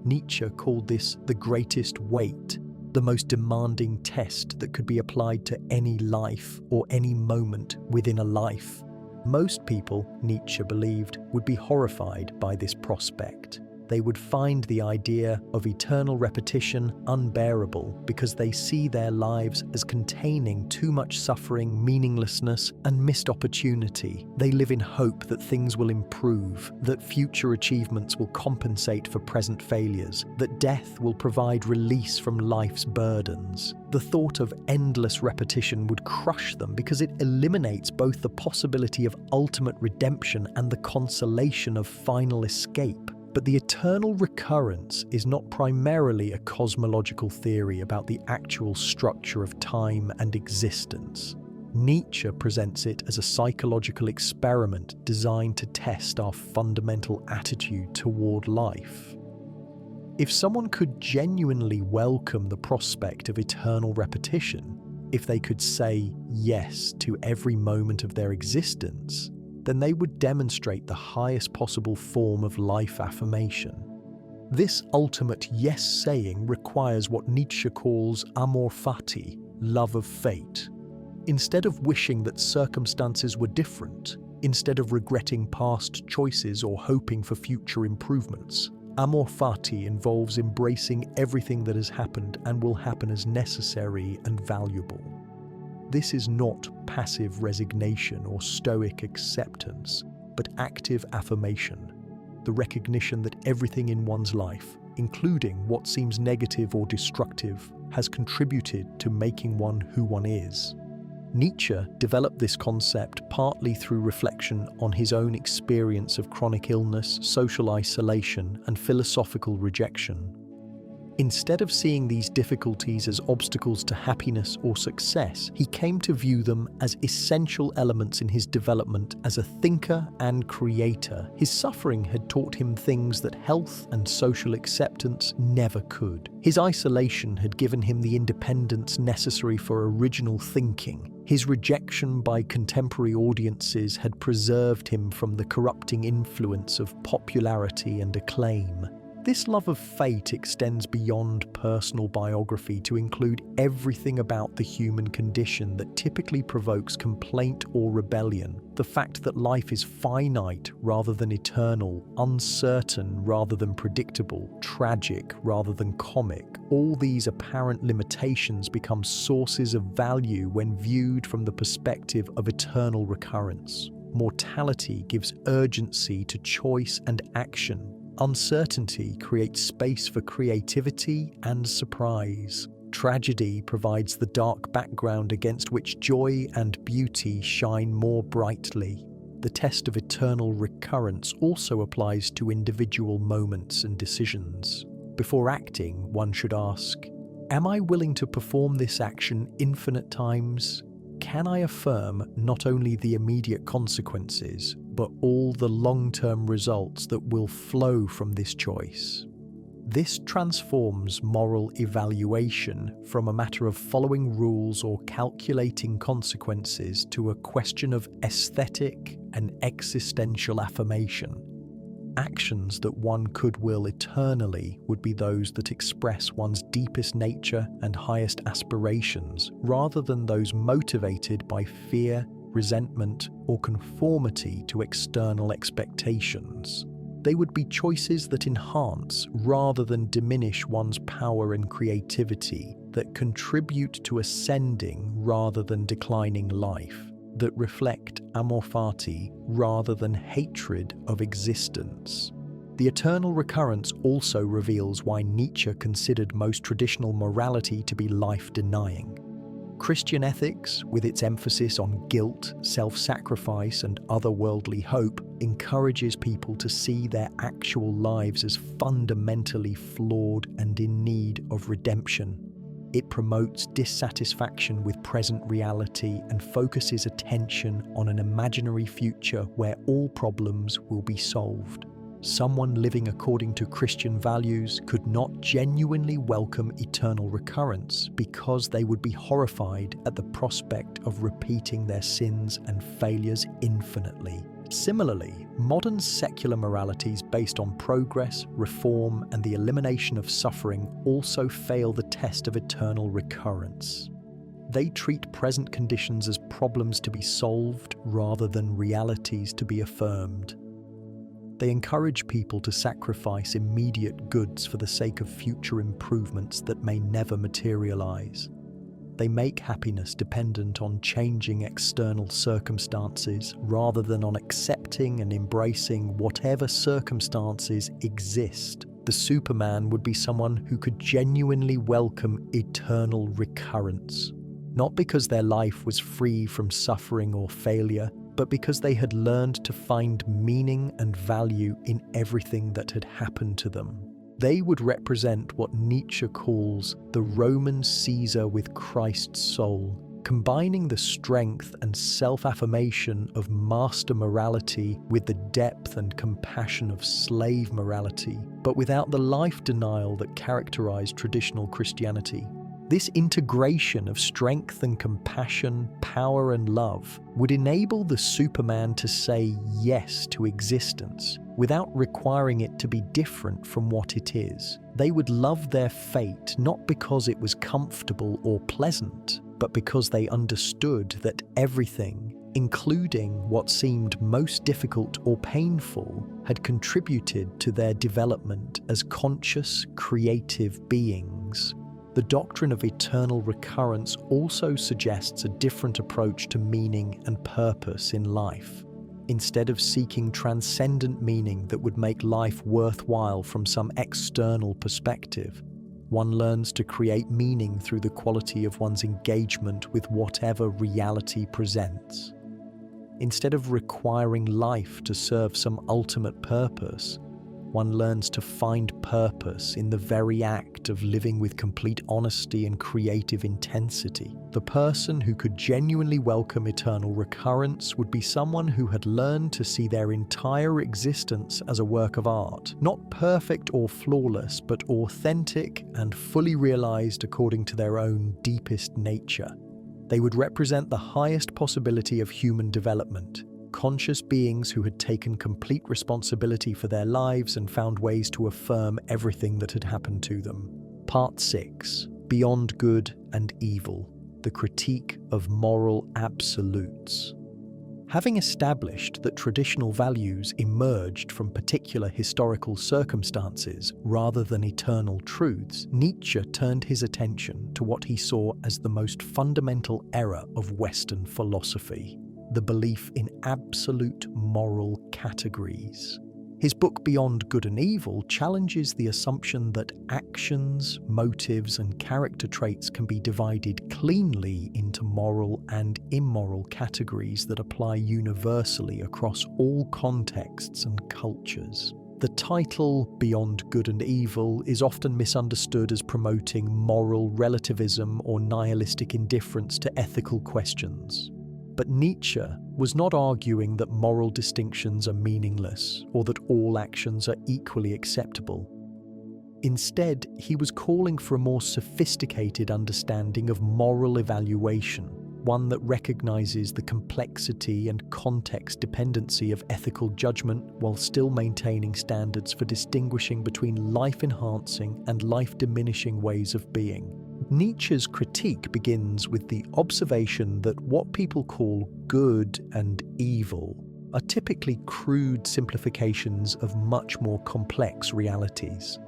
Speaker 1: Nietzsche called this the greatest weight, the most demanding test that could be applied to any life or any moment within a life. Most people, Nietzsche believed, would be horrified by this prospect. They would find the idea of eternal repetition unbearable because they see their lives as containing too much suffering, meaninglessness, and missed opportunity. They live in hope that things will improve, that future achievements will compensate for present failures, that death will provide release from life's burdens. The thought of endless repetition would crush them because it eliminates both the possibility of ultimate redemption and the consolation of final escape. But the eternal recurrence is not primarily a cosmological theory about the actual structure of time and existence. Nietzsche presents it as a psychological experiment designed to test our fundamental attitude toward life. If someone could genuinely welcome the prospect of eternal repetition, if they could say yes to every moment of their existence, then they would demonstrate the highest possible form of life affirmation. This ultimate yes-saying requires what Nietzsche calls amor fati, love of fate. Instead of wishing that circumstances were different, instead of regretting past choices or hoping for future improvements, amor fati involves embracing everything that has happened and will happen as necessary and valuable. This is not passive resignation or stoic acceptance, but active affirmation, the recognition that everything in one's life, including what seems negative or destructive, has contributed to making one who one is. Nietzsche developed this concept partly through reflection on his own experience of chronic illness, social isolation, and philosophical rejection. Instead of seeing these difficulties as obstacles to happiness or success, he came to view them as essential elements in his development as a thinker and creator. His suffering had taught him things that health and social acceptance never could. His isolation had given him the independence necessary for original thinking. His rejection by contemporary audiences had preserved him from the corrupting influence of popularity and acclaim. This love of fate extends beyond personal biography to include everything about the human condition that typically provokes complaint or rebellion. The fact that life is finite rather than eternal, uncertain rather than predictable, tragic rather than comic. All these apparent limitations become sources of value when viewed from the perspective of eternal recurrence. Mortality gives urgency to choice and action. Uncertainty creates space for creativity and surprise. Tragedy provides the dark background against which joy and beauty shine more brightly. The test of eternal recurrence also applies to individual moments and decisions. Before acting, one should ask, am I willing to perform this action infinite times? Can I affirm not only the immediate consequences, but all the long-term results that will flow from this choice? This transforms moral evaluation from a matter of following rules or calculating consequences to a question of aesthetic and existential affirmation. Actions that one could will eternally would be those that express one's deepest nature and highest aspirations, rather than those motivated by fear, resentment, or conformity to external expectations. They would be choices that enhance rather than diminish one's power and creativity, that contribute to ascending rather than declining life, that reflect amor fati rather than hatred of existence. The eternal recurrence also reveals why Nietzsche considered most traditional morality to be life-denying. Christian ethics, with its emphasis on guilt, self-sacrifice, and otherworldly hope, encourages people to see their actual lives as fundamentally flawed and in need of redemption. It promotes dissatisfaction with present reality and focuses attention on an imaginary future where all problems will be solved. Someone living according to Christian values could not genuinely welcome eternal recurrence because they would be horrified at the prospect of repeating their sins and failures infinitely. Similarly, modern secular moralities based on progress, reform, and the elimination of suffering also fail the test of eternal recurrence. They treat present conditions as problems to be solved rather than realities to be affirmed. They encourage people to sacrifice immediate goods for the sake of future improvements that may never materialize. They make happiness dependent on changing external circumstances rather than on accepting and embracing whatever circumstances exist. The Superman would be someone who could genuinely welcome eternal recurrence, not because their life was free from suffering or failure, but because they had learned to find meaning and value in everything that had happened to them. They would represent what Nietzsche calls the Roman Caesar with Christ's soul, combining the strength and self-affirmation of master morality with the depth and compassion of slave morality, but without the life denial that characterized traditional Christianity. This integration of strength and compassion, power and love would enable the Superman to say yes to existence without requiring it to be different from what it is. They would love their fate not because it was comfortable or pleasant, but because they understood that everything, including what seemed most difficult or painful, had contributed to their development as conscious, creative beings. The doctrine of eternal recurrence also suggests a different approach to meaning and purpose in life. Instead of seeking transcendent meaning that would make life worthwhile from some external perspective, one learns to create meaning through the quality of one's engagement with whatever reality presents. Instead of requiring life to serve some ultimate purpose, one learns to find purpose in the very act of living with complete honesty and creative intensity. The person who could genuinely welcome eternal recurrence would be someone who had learned to see their entire existence as a work of art, not perfect or flawless, but authentic and fully realized according to their own deepest nature. They would represent the highest possibility of human development, conscious beings who had taken complete responsibility for their lives and found ways to affirm everything that had happened to them. Part 6. Beyond Good and Evil: The Critique of Moral Absolutes. Having established that traditional values emerged from particular historical circumstances rather than eternal truths, Nietzsche turned his attention to what he saw as the most fundamental error of Western philosophy: the belief in absolute moral categories. His book Beyond Good and Evil challenges the assumption that actions, motives, and character traits can be divided cleanly into moral and immoral categories that apply universally across all contexts and cultures. The title, Beyond Good and Evil, is often misunderstood as promoting moral relativism or nihilistic indifference to ethical questions. But Nietzsche was not arguing that moral distinctions are meaningless or that all actions are equally acceptable. Instead, he was calling for a more sophisticated understanding of moral evaluation, one that recognizes the complexity and context dependency of ethical judgment while still maintaining standards for distinguishing between life-enhancing and life-diminishing ways of being. Nietzsche's critique begins with the observation that what people call good and evil are typically crude simplifications of much more complex realities.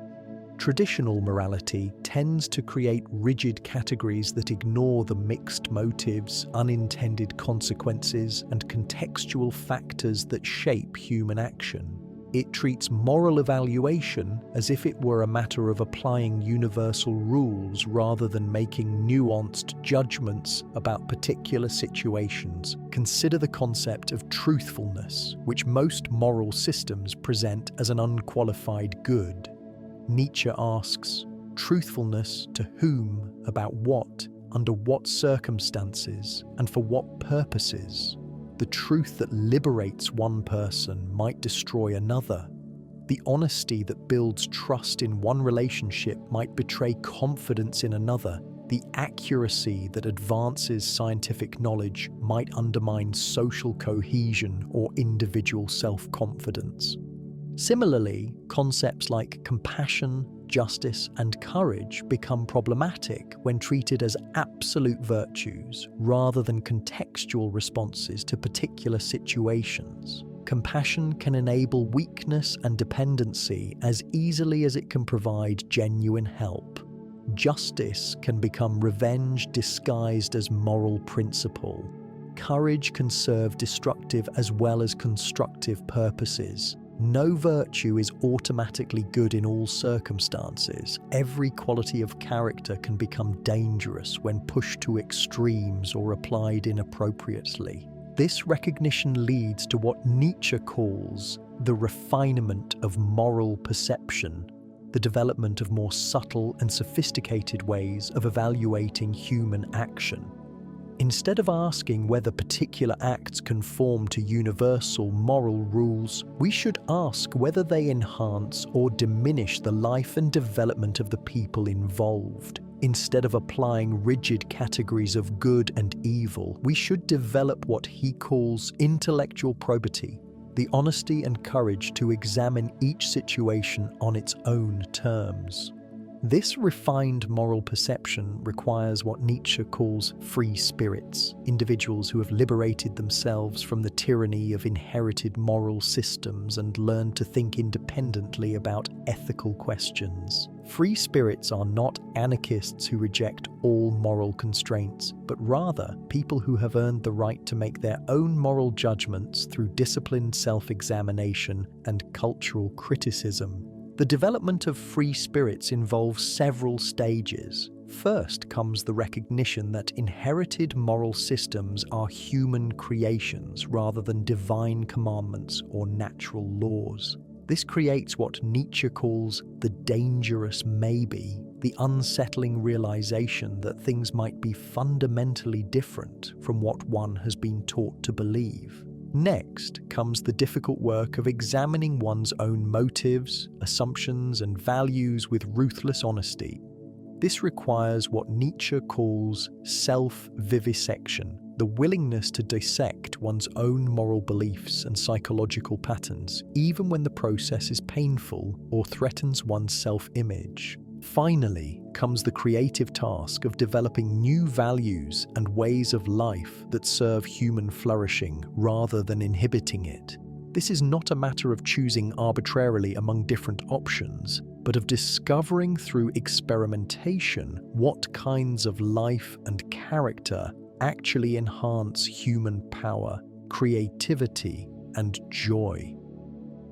Speaker 1: Traditional morality tends to create rigid categories that ignore the mixed motives, unintended consequences, and contextual factors that shape human action. It treats moral evaluation as if it were a matter of applying universal rules rather than making nuanced judgments about particular situations. Consider the concept of truthfulness, which most moral systems present as an unqualified good. Nietzsche asks, truthfulness to whom, about what, under what circumstances, and for what purposes? The truth that liberates one person might destroy another. The honesty that builds trust in one relationship might betray confidence in another. The accuracy that advances scientific knowledge might undermine social cohesion or individual self-confidence. Similarly, concepts like compassion, justice, and courage become problematic when treated as absolute virtues rather than contextual responses to particular situations. Compassion can enable weakness and dependency as easily as it can provide genuine help. Justice can become revenge disguised as moral principle. Courage can serve destructive as well as constructive purposes. No virtue is automatically good in all circumstances. Every quality of character can become dangerous when pushed to extremes or applied inappropriately. This recognition leads to what Nietzsche calls the refinement of moral perception, the development of more subtle and sophisticated ways of evaluating human action. Instead of asking whether particular acts conform to universal moral rules, we should ask whether they enhance or diminish the life and development of the people involved. Instead of applying rigid categories of good and evil, we should develop what he calls intellectual probity, the honesty and courage to examine each situation on its own terms. This refined moral perception requires what Nietzsche calls free spirits, individuals who have liberated themselves from the tyranny of inherited moral systems and learned to think independently about ethical questions. Free spirits are not anarchists who reject all moral constraints, but rather people who have earned the right to make their own moral judgments through disciplined self-examination and cultural criticism. The development of free spirits involves several stages. First comes the recognition that inherited moral systems are human creations rather than divine commandments or natural laws. This creates what Nietzsche calls the dangerous maybe, the unsettling realization that things might be fundamentally different from what one has been taught to believe. Next comes the difficult work of examining one's own motives, assumptions, and values with ruthless honesty. This requires what Nietzsche calls self-vivisection, the willingness to dissect one's own moral beliefs and psychological patterns, even when the process is painful or threatens one's self-image. Finally comes the creative task of developing new values and ways of life that serve human flourishing rather than inhibiting it. This is not a matter of choosing arbitrarily among different options, but of discovering through experimentation what kinds of life and character actually enhance human power, creativity, and joy.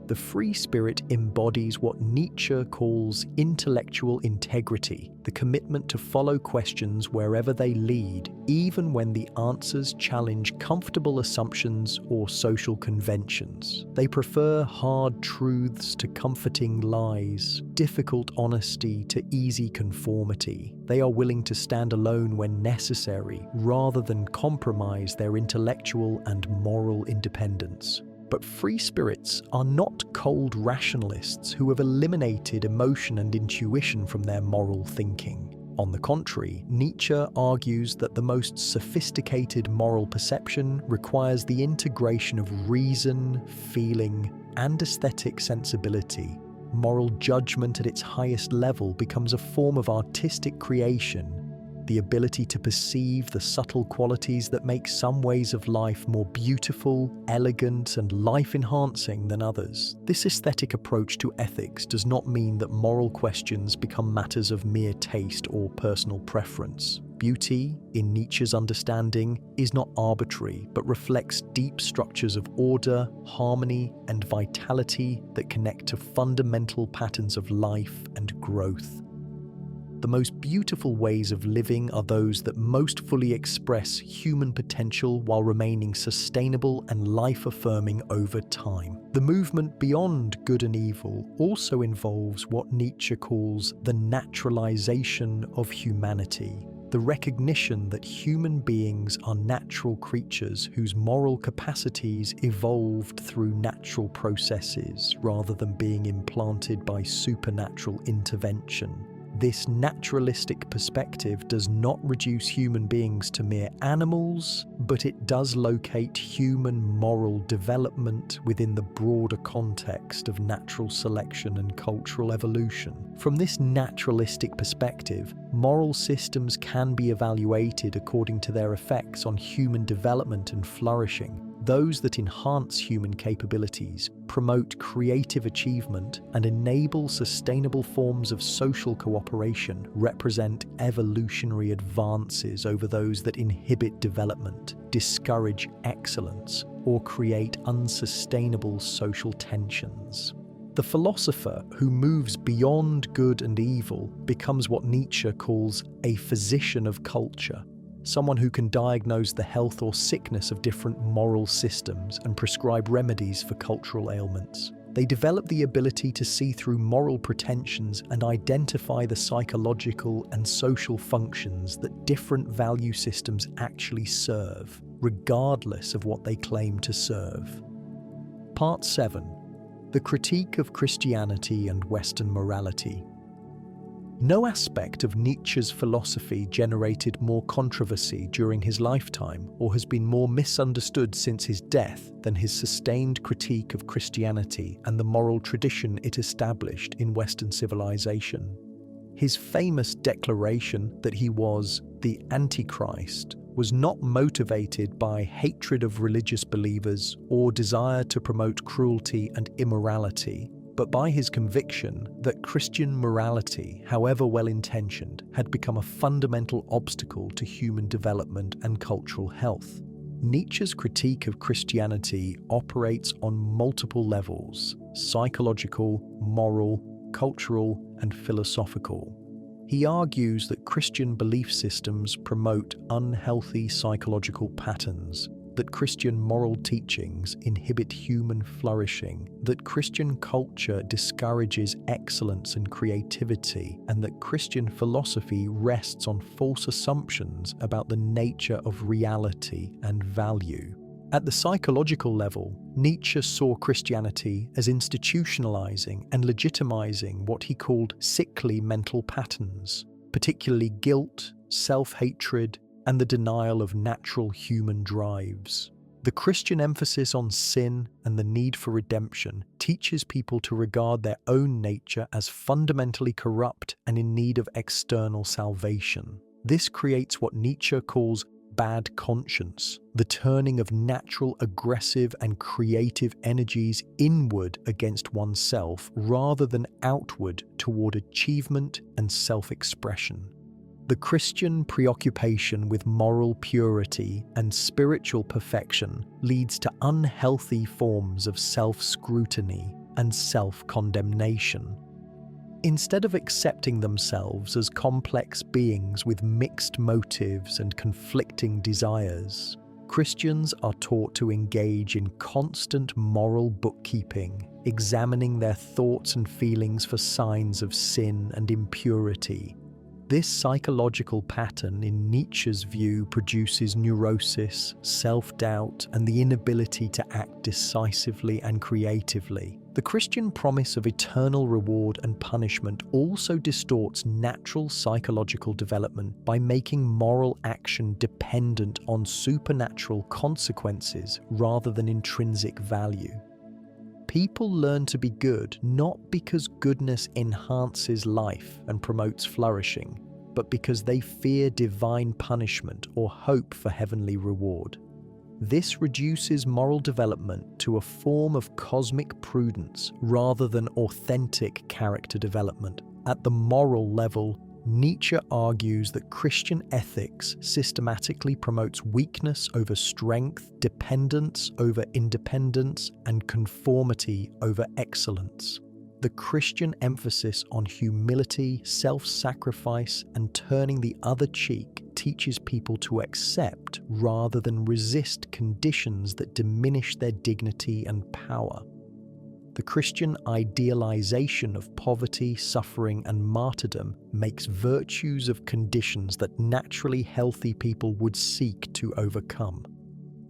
Speaker 1: The free spirit embodies what Nietzsche calls intellectual integrity, the commitment to follow questions wherever they lead, even when the answers challenge comfortable assumptions or social conventions. They prefer hard truths to comforting lies, difficult honesty to easy conformity. They are willing to stand alone when necessary, rather than compromise their intellectual and moral independence. But free spirits are not cold rationalists who have eliminated emotion and intuition from their moral thinking. On the contrary, Nietzsche argues that the most sophisticated moral perception requires the integration of reason, feeling, and aesthetic sensibility. Moral judgment at its highest level becomes a form of artistic creation, the ability to perceive the subtle qualities that make some ways of life more beautiful, elegant, and life-enhancing than others. This aesthetic approach to ethics does not mean that moral questions become matters of mere taste or personal preference. Beauty, in Nietzsche's understanding, is not arbitrary, but reflects deep structures of order, harmony, and vitality that connect to fundamental patterns of life and growth. The most beautiful ways of living are those that most fully express human potential while remaining sustainable and life-affirming over time. The movement beyond good and evil also involves what Nietzsche calls the naturalization of humanity, the recognition that human beings are natural creatures whose moral capacities evolved through natural processes rather than being implanted by supernatural intervention. This naturalistic perspective does not reduce human beings to mere animals, but it does locate human moral development within the broader context of natural selection and cultural evolution. From this naturalistic perspective, moral systems can be evaluated according to their effects on human development and flourishing. Those that enhance human capabilities, promote creative achievement, and enable sustainable forms of social cooperation represent evolutionary advances over those that inhibit development, discourage excellence, or create unsustainable social tensions. The philosopher who moves beyond good and evil becomes what Nietzsche calls a physician of culture. Someone who can diagnose the health or sickness of different moral systems and prescribe remedies for cultural ailments. They develop the ability to see through moral pretensions and identify the psychological and social functions that different value systems actually serve, regardless of what they claim to serve. Part 7. The Critique of Christianity and Western Morality. No aspect of Nietzsche's philosophy generated more controversy during his lifetime or has been more misunderstood since his death than his sustained critique of Christianity and the moral tradition it established in Western civilization. His famous declaration that he was the Antichrist was not motivated by hatred of religious believers or desire to promote cruelty and immorality, but by his conviction that Christian morality, however well-intentioned, had become a fundamental obstacle to human development and cultural health. Nietzsche's critique of Christianity operates on multiple levels: psychological, moral, cultural, and philosophical. He argues that Christian belief systems promote unhealthy psychological patterns, that Christian moral teachings inhibit human flourishing, that Christian culture discourages excellence and creativity, and that Christian philosophy rests on false assumptions about the nature of reality and value. At the psychological level, Nietzsche saw Christianity as institutionalizing and legitimizing what he called sickly mental patterns, particularly guilt, self-hatred, and the denial of natural human drives. The Christian emphasis on sin and the need for redemption teaches people to regard their own nature as fundamentally corrupt and in need of external salvation. This creates what Nietzsche calls bad conscience, the turning of natural, aggressive, and creative energies inward against oneself rather than outward toward achievement and self-expression. The Christian preoccupation with moral purity and spiritual perfection leads to unhealthy forms of self-scrutiny and self-condemnation. Instead of accepting themselves as complex beings with mixed motives and conflicting desires, Christians are taught to engage in constant moral bookkeeping, examining their thoughts and feelings for signs of sin and impurity. This psychological pattern, in Nietzsche's view, produces neurosis, self-doubt, and the inability to act decisively and creatively. The Christian promise of eternal reward and punishment also distorts natural psychological development by making moral action dependent on supernatural consequences rather than intrinsic value. People learn to be good not because goodness enhances life and promotes flourishing, but because they fear divine punishment or hope for heavenly reward. This reduces moral development to a form of cosmic prudence rather than authentic character development. At the moral level, Nietzsche argues that Christian ethics systematically promotes weakness over strength, dependence over independence, and conformity over excellence. The Christian emphasis on humility, self-sacrifice, and turning the other cheek teaches people to accept rather than resist conditions that diminish their dignity and power. The Christian idealization of poverty, suffering, and martyrdom makes virtues of conditions that naturally healthy people would seek to overcome.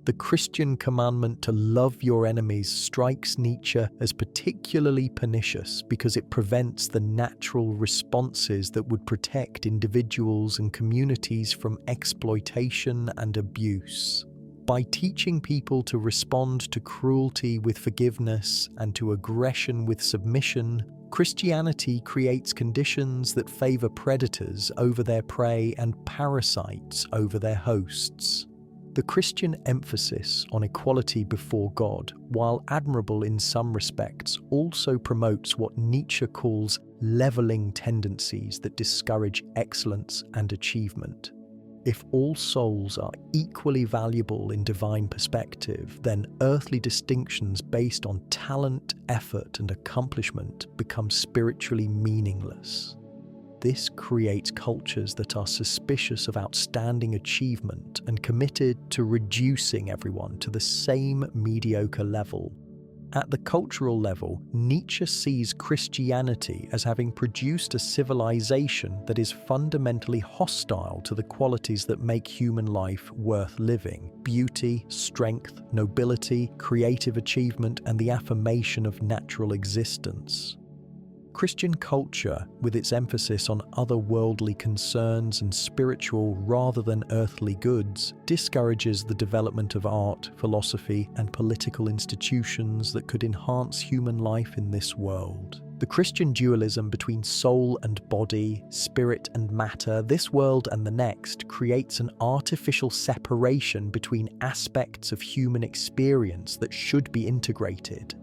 Speaker 1: The Christian commandment to love your enemies strikes Nietzsche as particularly pernicious because it prevents the natural responses that would protect individuals and communities from exploitation and abuse. By teaching people to respond to cruelty with forgiveness and to aggression with submission, Christianity creates conditions that favor predators over their prey and parasites over their hosts. The Christian emphasis on equality before God, while admirable in some respects, also promotes what Nietzsche calls leveling tendencies that discourage excellence and achievement. If all souls are equally valuable in divine perspective, then earthly distinctions based on talent, effort, and accomplishment become spiritually meaningless. This creates cultures that are suspicious of outstanding achievement and committed to reducing everyone to the same mediocre level. At the cultural level, Nietzsche sees Christianity as having produced a civilization that is fundamentally hostile to the qualities that make human life worth living: beauty, strength, nobility, creative achievement, and the affirmation of natural existence. Christian culture, with its emphasis on otherworldly concerns and spiritual rather than earthly goods, discourages the development of art, philosophy, and political institutions that could enhance human life in this world. The Christian dualism between soul and body, spirit and matter, this world and the next, creates an artificial separation between aspects of human experience that should be integrated.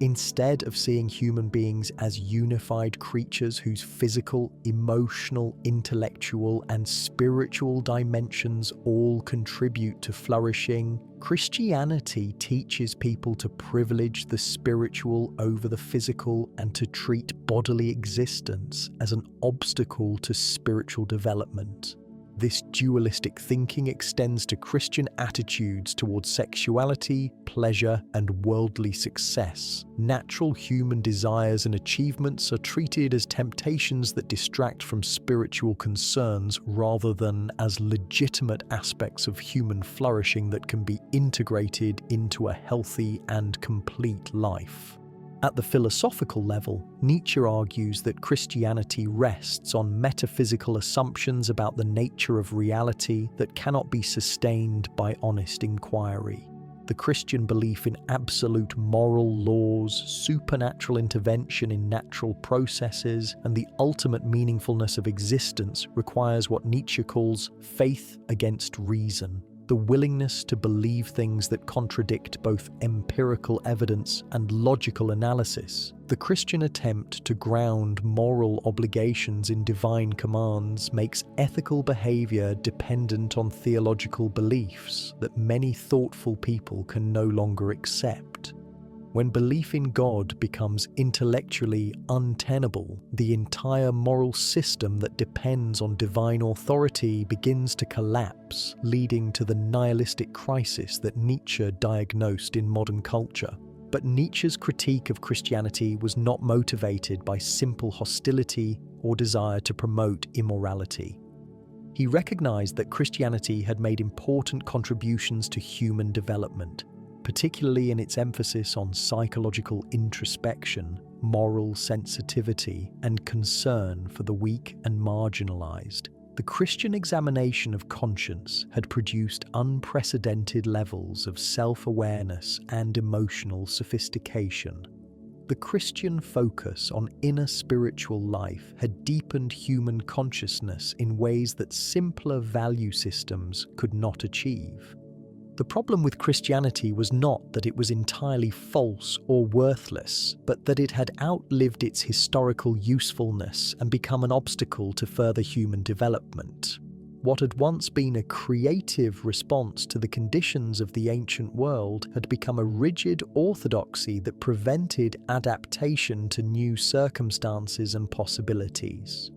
Speaker 1: Instead of seeing human beings as unified creatures whose physical, emotional, intellectual, and spiritual dimensions all contribute to flourishing, Christianity teaches people to privilege the spiritual over the physical and to treat bodily existence as an obstacle to spiritual development. This dualistic thinking extends to Christian attitudes towards sexuality, pleasure, and worldly success. Natural human desires and achievements are treated as temptations that distract from spiritual concerns rather than as legitimate aspects of human flourishing that can be integrated into a healthy and complete life. At the philosophical level, Nietzsche argues that Christianity rests on metaphysical assumptions about the nature of reality that cannot be sustained by honest inquiry. The Christian belief in absolute moral laws, supernatural intervention in natural processes, and the ultimate meaningfulness of existence requires what Nietzsche calls faith against reason. The willingness to believe things that contradict both empirical evidence and logical analysis. The Christian attempt to ground moral obligations in divine commands makes ethical behavior dependent on theological beliefs that many thoughtful people can no longer accept. When belief in God becomes intellectually untenable, the entire moral system that depends on divine authority begins to collapse, leading to the nihilistic crisis that Nietzsche diagnosed in modern culture. But Nietzsche's critique of Christianity was not motivated by simple hostility or desire to promote immorality. He recognized that Christianity had made important contributions to human development, particularly in its emphasis on psychological introspection, moral sensitivity, and concern for the weak and marginalized. The Christian examination of conscience had produced unprecedented levels of self-awareness and emotional sophistication. The Christian focus on inner spiritual life had deepened human consciousness in ways that simpler value systems could not achieve. The problem with Christianity was not that it was entirely false or worthless, but that it had outlived its historical usefulness and become an obstacle to further human development. What had once been a creative response to the conditions of the ancient world had become a rigid orthodoxy that prevented adaptation to new circumstances and possibilities.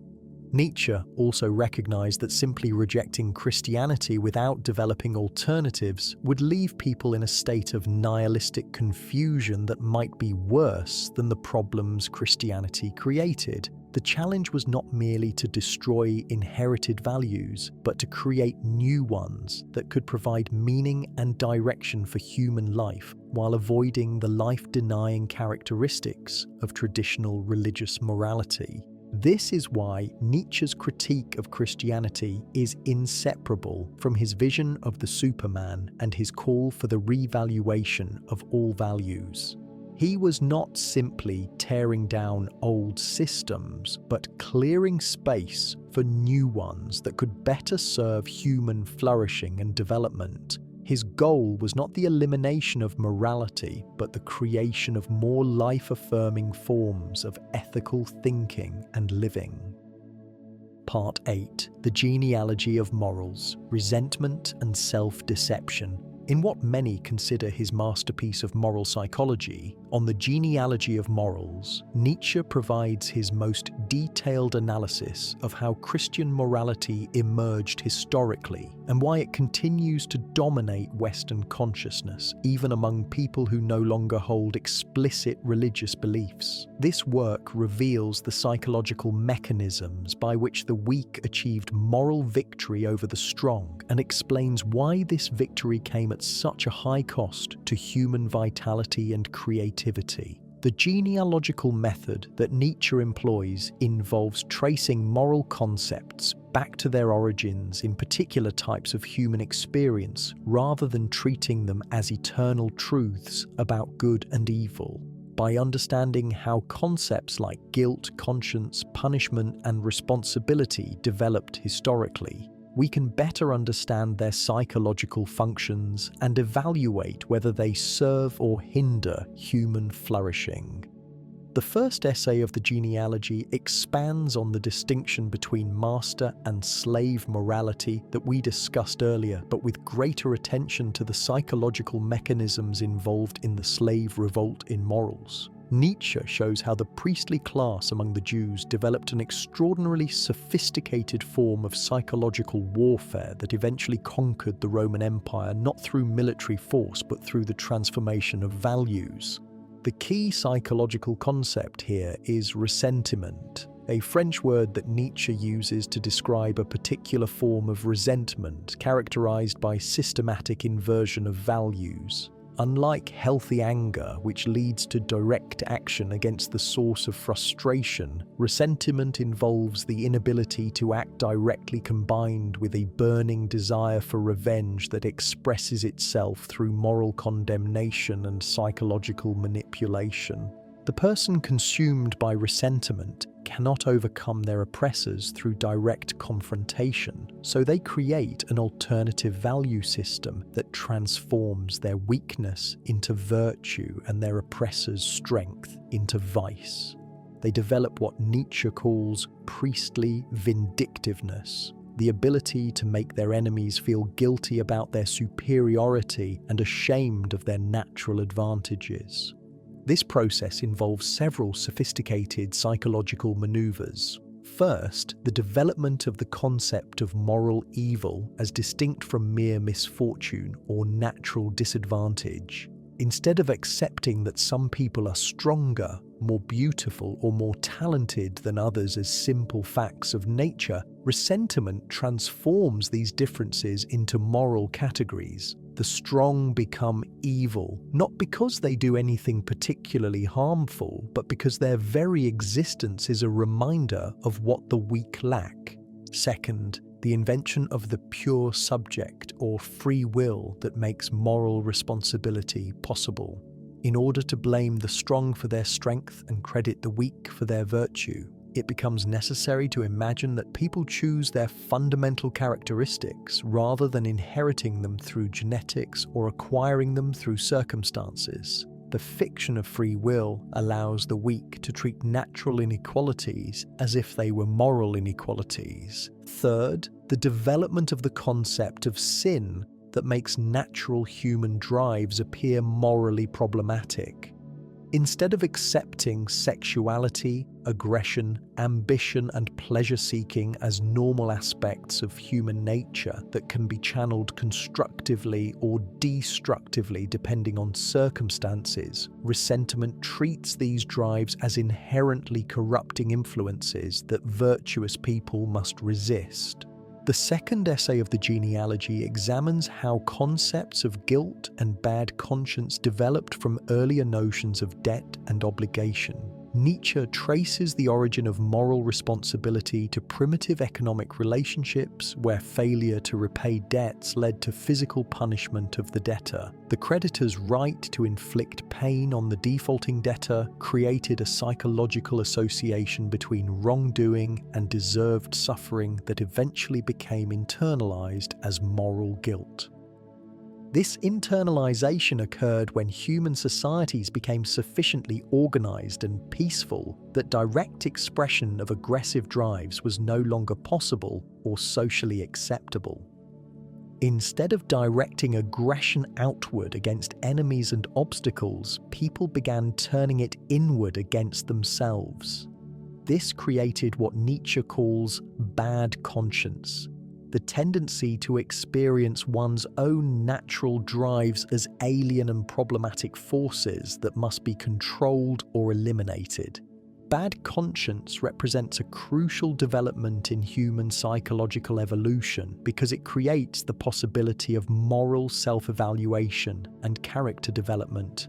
Speaker 1: Nietzsche also recognized that simply rejecting Christianity without developing alternatives would leave people in a state of nihilistic confusion that might be worse than the problems Christianity created. The challenge was not merely to destroy inherited values, but to create new ones that could provide meaning and direction for human life while avoiding the life-denying characteristics of traditional religious morality. This is why Nietzsche's critique of Christianity is inseparable from his vision of the Superman and his call for the revaluation of all values. He was not simply tearing down old systems, but clearing space for new ones that could better serve human flourishing and development. His goal was not the elimination of morality, but the creation of more life-affirming forms of ethical thinking and living. Part 8. The Genealogy of Morals, Resentment and Self-Deception. In what many consider his masterpiece of moral psychology, On the Genealogy of Morals, Nietzsche provides his most detailed analysis of how Christian morality emerged historically and why it continues to dominate Western consciousness, even among people who no longer hold explicit religious beliefs. This work reveals the psychological mechanisms by which the weak achieved moral victory over the strong and explains why this victory came at such a high cost to human vitality and creativity. The genealogical method that Nietzsche employs involves tracing moral concepts back to their origins in particular types of human experience rather than treating them as eternal truths about good and evil. By understanding how concepts like guilt, conscience, punishment, and responsibility developed historically, we can better understand their psychological functions and evaluate whether they serve or hinder human flourishing. The first essay of the Genealogy expands on the distinction between master and slave morality that we discussed earlier, but with greater attention to the psychological mechanisms involved in the slave revolt in morals. Nietzsche shows how the priestly class among the Jews developed an extraordinarily sophisticated form of psychological warfare that eventually conquered the Roman Empire not through military force but through the transformation of values. The key psychological concept here is ressentiment, a French word that Nietzsche uses to describe a particular form of resentment characterized by systematic inversion of values. Unlike healthy anger, which leads to direct action against the source of frustration, ressentiment involves the inability to act directly combined with a burning desire for revenge that expresses itself through moral condemnation and psychological manipulation. The person consumed by ressentiment cannot overcome their oppressors through direct confrontation, so they create an alternative value system that transforms their weakness into virtue and their oppressor's strength into vice. They develop what Nietzsche calls priestly vindictiveness, the ability to make their enemies feel guilty about their superiority and ashamed of their natural advantages. This process involves several sophisticated psychological maneuvers. First, the development of the concept of moral evil as distinct from mere misfortune or natural disadvantage. Instead of accepting that some people are stronger, more beautiful, or more talented than others as simple facts of nature, ressentiment transforms these differences into moral categories. The strong become evil, not because they do anything particularly harmful, but because their very existence is a reminder of what the weak lack. Second, the invention of the pure subject or free will that makes moral responsibility possible. In order to blame the strong for their strength and credit the weak for their virtue, it becomes necessary to imagine that people choose their fundamental characteristics rather than inheriting them through genetics or acquiring them through circumstances. The fiction of free will allows the weak to treat natural inequalities as if they were moral inequalities. Third, the development of the concept of sin that makes natural human drives appear morally problematic. Instead of accepting sexuality, aggression, ambition, and pleasure-seeking as normal aspects of human nature that can be channeled constructively or destructively depending on circumstances, ressentiment treats these drives as inherently corrupting influences that virtuous people must resist. The second essay of the Genealogy examines how concepts of guilt and bad conscience developed from earlier notions of debt and obligation. Nietzsche traces the origin of moral responsibility to primitive economic relationships where failure to repay debts led to physical punishment of the debtor. The creditor's right to inflict pain on the defaulting debtor created a psychological association between wrongdoing and deserved suffering that eventually became internalized as moral guilt. This internalization occurred when human societies became sufficiently organized and peaceful that direct expression of aggressive drives was no longer possible or socially acceptable. Instead of directing aggression outward against enemies and obstacles, people began turning it inward against themselves. This created what Nietzsche calls bad conscience, the tendency to experience one's own natural drives as alien and problematic forces that must be controlled or eliminated. Bad conscience represents a crucial development in human psychological evolution because it creates the possibility of moral self-evaluation and character development.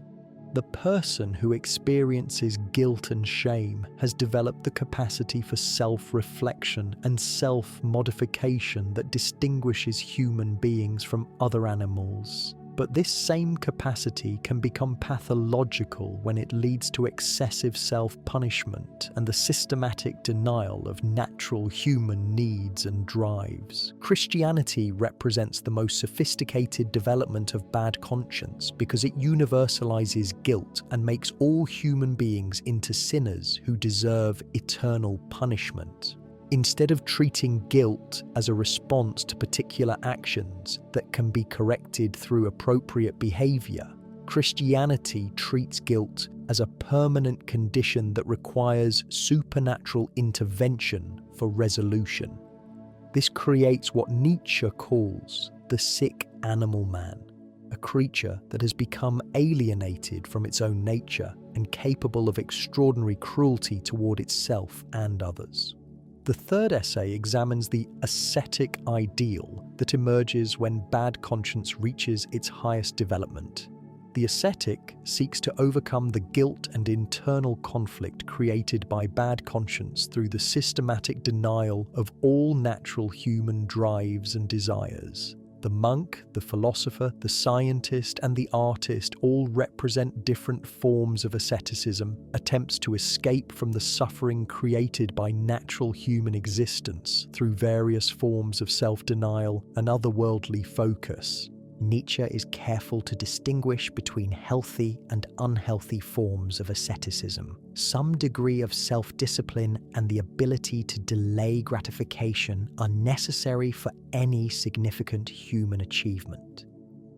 Speaker 1: The person who experiences guilt and shame has developed the capacity for self-reflection and self-modification that distinguishes human beings from other animals. But this same capacity can become pathological when it leads to excessive self-punishment and the systematic denial of natural human needs and drives. Christianity represents the most sophisticated development of bad conscience because it universalizes guilt and makes all human beings into sinners who deserve eternal punishment. Instead of treating guilt as a response to particular actions that can be corrected through appropriate behavior, Christianity treats guilt as a permanent condition that requires supernatural intervention for resolution. This creates what Nietzsche calls the sick animal man, a creature that has become alienated from its own nature and capable of extraordinary cruelty toward itself and others. The third essay examines the ascetic ideal that emerges when bad conscience reaches its highest development. The ascetic seeks to overcome the guilt and internal conflict created by bad conscience through the systematic denial of all natural human drives and desires. The monk, the philosopher, the scientist, and the artist all represent different forms of asceticism, attempts to escape from the suffering created by natural human existence through various forms of self-denial and otherworldly focus. Nietzsche is careful to distinguish between healthy and unhealthy forms of asceticism. Some degree of self-discipline and the ability to delay gratification are necessary for any significant human achievement.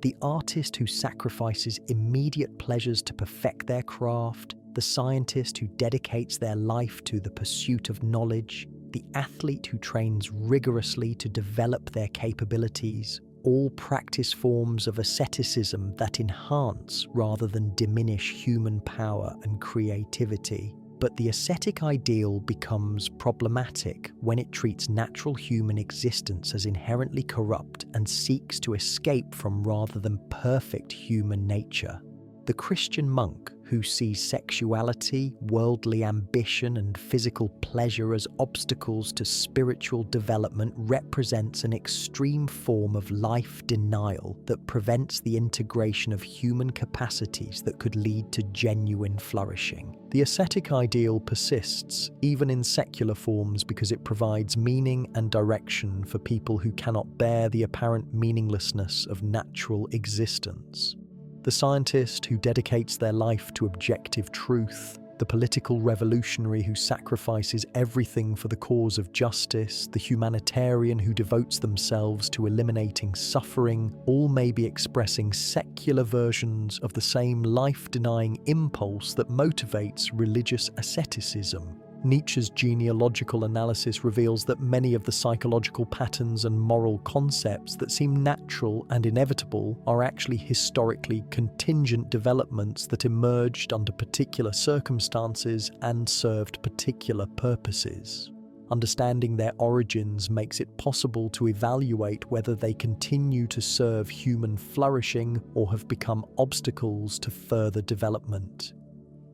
Speaker 1: The artist who sacrifices immediate pleasures to perfect their craft, the scientist who dedicates their life to the pursuit of knowledge, the athlete who trains rigorously to develop their capabilities, all practice forms of asceticism that enhance rather than diminish human power and creativity. But the ascetic ideal becomes problematic when it treats natural human existence as inherently corrupt and seeks to escape from rather than perfect human nature. The Christian monk, who sees sexuality, worldly ambition, and physical pleasure as obstacles to spiritual development, represents an extreme form of life denial that prevents the integration of human capacities that could lead to genuine flourishing. The ascetic ideal persists, even in secular forms, because it provides meaning and direction for people who cannot bear the apparent meaninglessness of natural existence. The scientist who dedicates their life to objective truth, the political revolutionary who sacrifices everything for the cause of justice, the humanitarian who devotes themselves to eliminating suffering, all may be expressing secular versions of the same life-denying impulse that motivates religious asceticism. Nietzsche's genealogical analysis reveals that many of the psychological patterns and moral concepts that seem natural and inevitable are actually historically contingent developments that emerged under particular circumstances and served particular purposes. Understanding their origins makes it possible to evaluate whether they continue to serve human flourishing or have become obstacles to further development.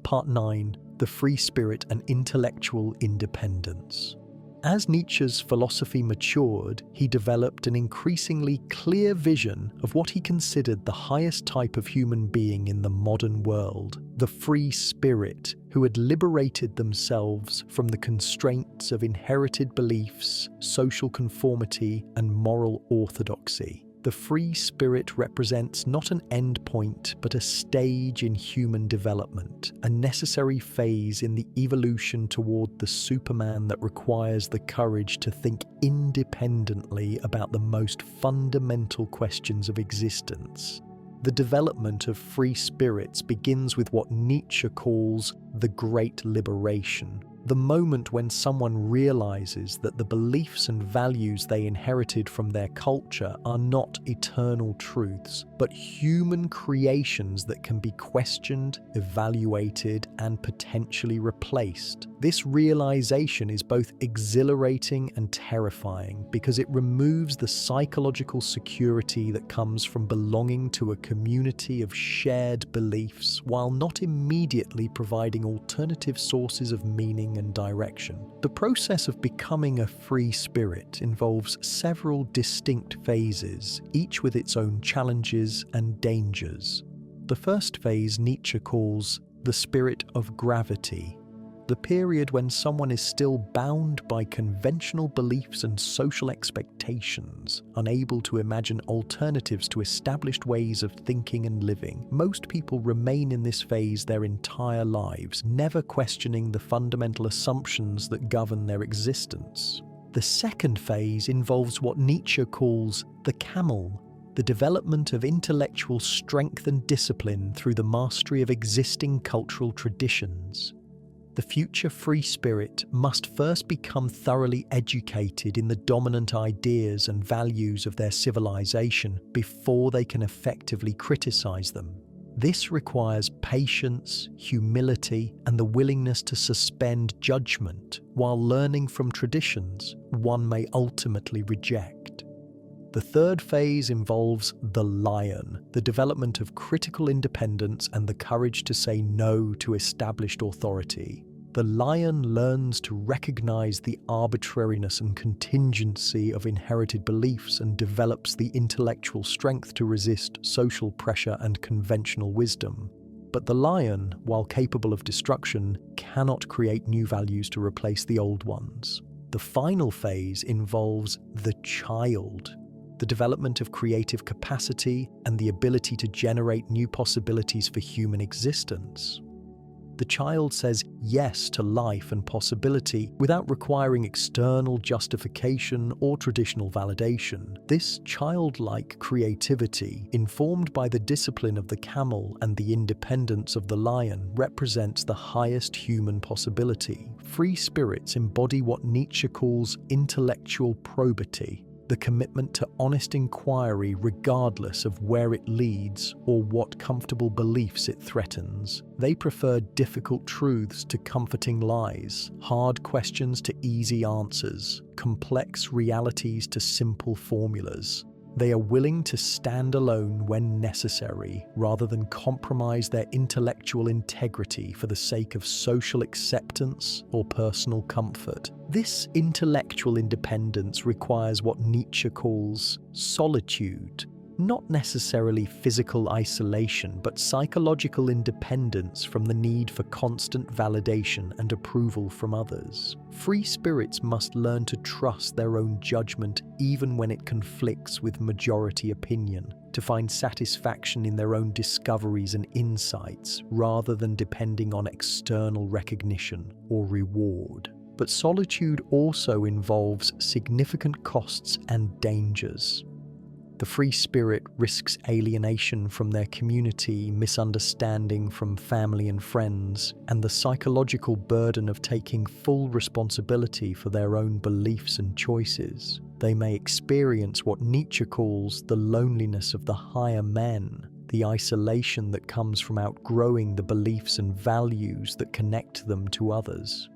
Speaker 1: Part 9. The free spirit and intellectual independence. As Nietzsche's philosophy matured, he developed an increasingly clear vision of what he considered the highest type of human being in the modern world, the free spirit, who had liberated themselves from the constraints of inherited beliefs, social conformity, and moral orthodoxy. The free spirit represents not an end point, but a stage in human development, a necessary phase in the evolution toward the Superman that requires the courage to think independently about the most fundamental questions of existence. The development of free spirits begins with what Nietzsche calls the Great Liberation, the moment when someone realizes that the beliefs and values they inherited from their culture are not eternal truths, but human creations that can be questioned, evaluated, and potentially replaced. This realization is both exhilarating and terrifying because it removes the psychological security that comes from belonging to a community of shared beliefs while not immediately providing alternative sources of meaning meaning and direction. The process of becoming a free spirit involves several distinct phases, each with its own challenges and dangers. The first phase Nietzsche calls the spirit of gravity, the period when someone is still bound by conventional beliefs and social expectations, unable to imagine alternatives to established ways of thinking and living. Most people remain in this phase their entire lives, never questioning the fundamental assumptions that govern their existence. The second phase involves what Nietzsche calls the camel, the development of intellectual strength and discipline through the mastery of existing cultural traditions. The future free spirit must first become thoroughly educated in the dominant ideas and values of their civilization before they can effectively criticize them. This requires patience, humility, and the willingness to suspend judgment while learning from traditions one may ultimately reject. The third phase involves the lion, the development of critical independence and the courage to say no to established authority. The lion learns to recognize the arbitrariness and contingency of inherited beliefs and develops the intellectual strength to resist social pressure and conventional wisdom. But the lion, while capable of destruction, cannot create new values to replace the old ones. The final phase involves the child, the development of creative capacity and the ability to generate new possibilities for human existence. The child says yes to life and possibility without requiring external justification or traditional validation. This childlike creativity, informed by the discipline of the camel and the independence of the lion, represents the highest human possibility. Free spirits embody what Nietzsche calls intellectual probity, the commitment to honest inquiry regardless of where it leads or what comfortable beliefs it threatens. They prefer difficult truths to comforting lies, hard questions to easy answers, complex realities to simple formulas. They are willing to stand alone when necessary, rather than compromise their intellectual integrity for the sake of social acceptance or personal comfort. This intellectual independence requires what Nietzsche calls solitude, not necessarily physical isolation, but psychological independence from the need for constant validation and approval from others. Free spirits must learn to trust their own judgment even when it conflicts with majority opinion, to find satisfaction in their own discoveries and insights rather than depending on external recognition or reward. But solitude also involves significant costs and dangers. The free spirit risks alienation from their community, misunderstanding from family and friends, and the psychological burden of taking full responsibility for their own beliefs and choices. They may experience what Nietzsche calls the loneliness of the higher men, the isolation that comes from outgrowing the beliefs and values that connect them to others.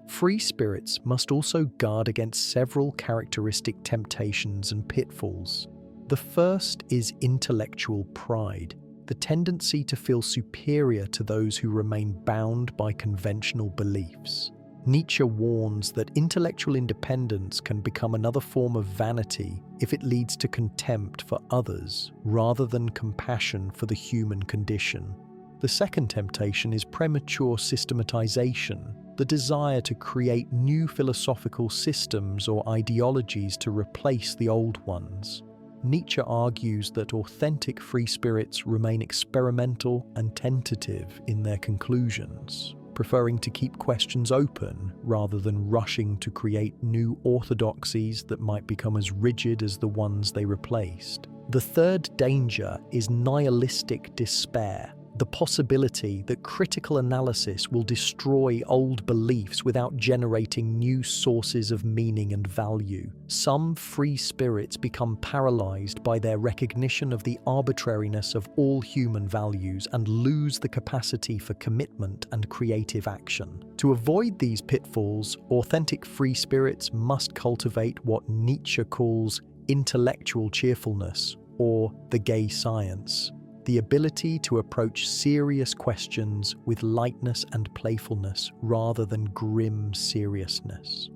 Speaker 1: Free spirits must also guard against several characteristic temptations and pitfalls. The first is intellectual pride, the tendency to feel superior to those who remain bound by conventional beliefs. Nietzsche warns that intellectual independence can become another form of vanity if it leads to contempt for others rather than compassion for the human condition. The second temptation is premature systematization, the desire to create new philosophical systems or ideologies to replace the old ones. Nietzsche argues that authentic free spirits remain experimental and tentative in their conclusions, preferring to keep questions open rather than rushing to create new orthodoxies that might become as rigid as the ones they replaced. The third danger is nihilistic despair, the possibility that critical analysis will destroy old beliefs without generating new sources of meaning and value. Some free spirits become paralyzed by their recognition of the arbitrariness of all human values and lose the capacity for commitment and creative action. To avoid these pitfalls, authentic free spirits must cultivate what Nietzsche calls intellectual cheerfulness, or the gay science. the ability to approach serious questions with lightness and playfulness rather than grim seriousness.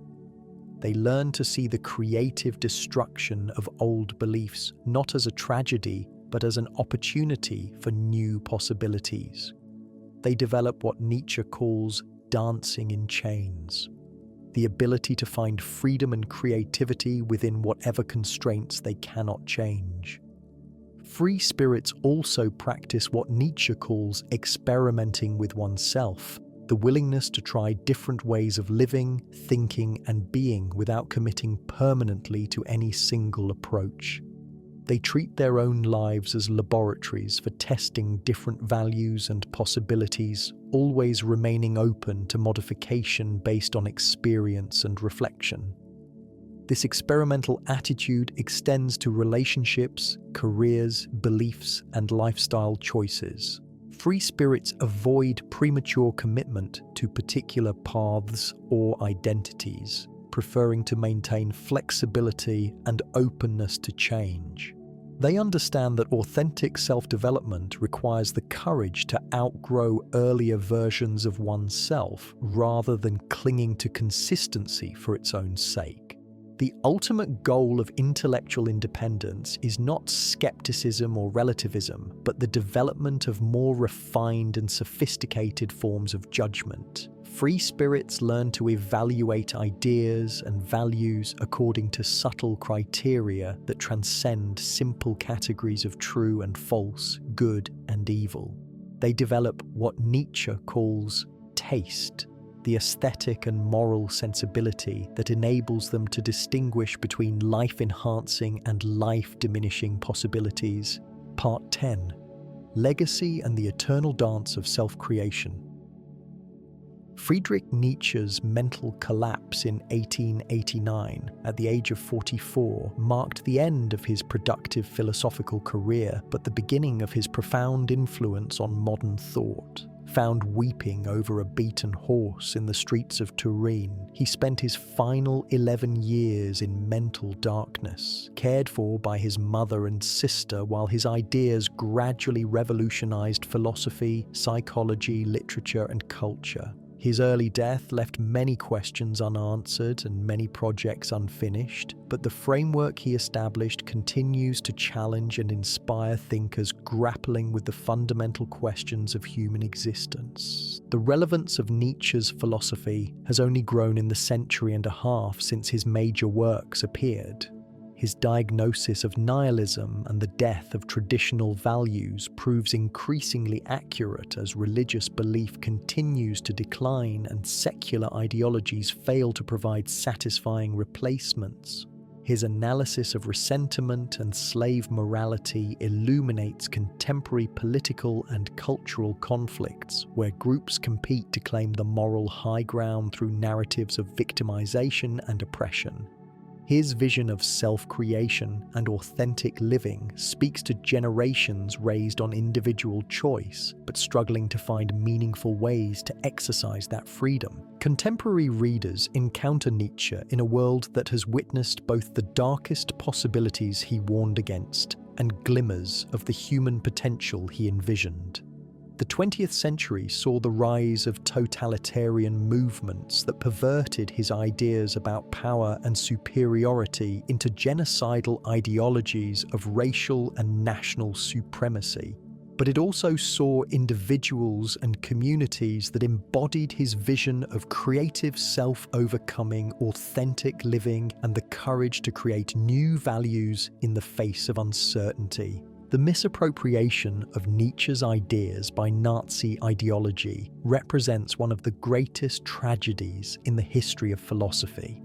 Speaker 1: They learn to see the creative destruction of old beliefs not as a tragedy, but as an opportunity for new possibilities. They develop what Nietzsche calls dancing in chains, the ability to find freedom and creativity within whatever constraints they cannot change. Free spirits also practice what Nietzsche calls experimenting with oneself, the willingness to try different ways of living, thinking, and being without committing permanently to any single approach. They treat their own lives as laboratories for testing different values and possibilities, always remaining open to modification based on experience and reflection. This experimental attitude extends to relationships, careers, beliefs, and lifestyle choices. Free spirits avoid premature commitment to particular paths or identities, preferring to maintain flexibility and openness to change. They understand that authentic self-development requires the courage to outgrow earlier versions of oneself rather than clinging to consistency for its own sake. The ultimate goal of intellectual independence is not skepticism or relativism, but the development of more refined and sophisticated forms of judgment. Free spirits learn to evaluate ideas and values according to subtle criteria that transcend simple categories of true and false, good and evil. They develop what Nietzsche calls taste, the aesthetic and moral sensibility that enables them to distinguish between life-enhancing and life-diminishing possibilities. Part 10. Legacy and the Eternal Dance of Self-Creation. Friedrich Nietzsche's mental collapse in 1889, at the age of 44, marked the end of his productive philosophical career, but the beginning of his profound influence on modern thought. Found weeping over a beaten horse in the streets of Turin, he spent his final 11 years in mental darkness, cared for by his mother and sister while his ideas gradually revolutionized philosophy, psychology, literature, and culture. His early death left many questions unanswered and many projects unfinished, but the framework he established continues to challenge and inspire thinkers grappling with the fundamental questions of human existence. The relevance of Nietzsche's philosophy has only grown in the century and a half since his major works appeared. His diagnosis of nihilism and the death of traditional values proves increasingly accurate as religious belief continues to decline and secular ideologies fail to provide satisfying replacements. His analysis of resentment and slave morality illuminates contemporary political and cultural conflicts where groups compete to claim the moral high ground through narratives of victimization and oppression. His vision of self-creation and authentic living speaks to generations raised on individual choice, but struggling to find meaningful ways to exercise that freedom. Contemporary readers encounter Nietzsche in a world that has witnessed both the darkest possibilities he warned against and glimmers of the human potential he envisioned. The 20th century saw the rise of totalitarian movements that perverted his ideas about power and superiority into genocidal ideologies of racial and national supremacy. But it also saw individuals and communities that embodied his vision of creative self-overcoming, authentic living, and the courage to create new values in the face of uncertainty. The misappropriation of Nietzsche's ideas by Nazi ideology represents one of the greatest tragedies in the history of philosophy.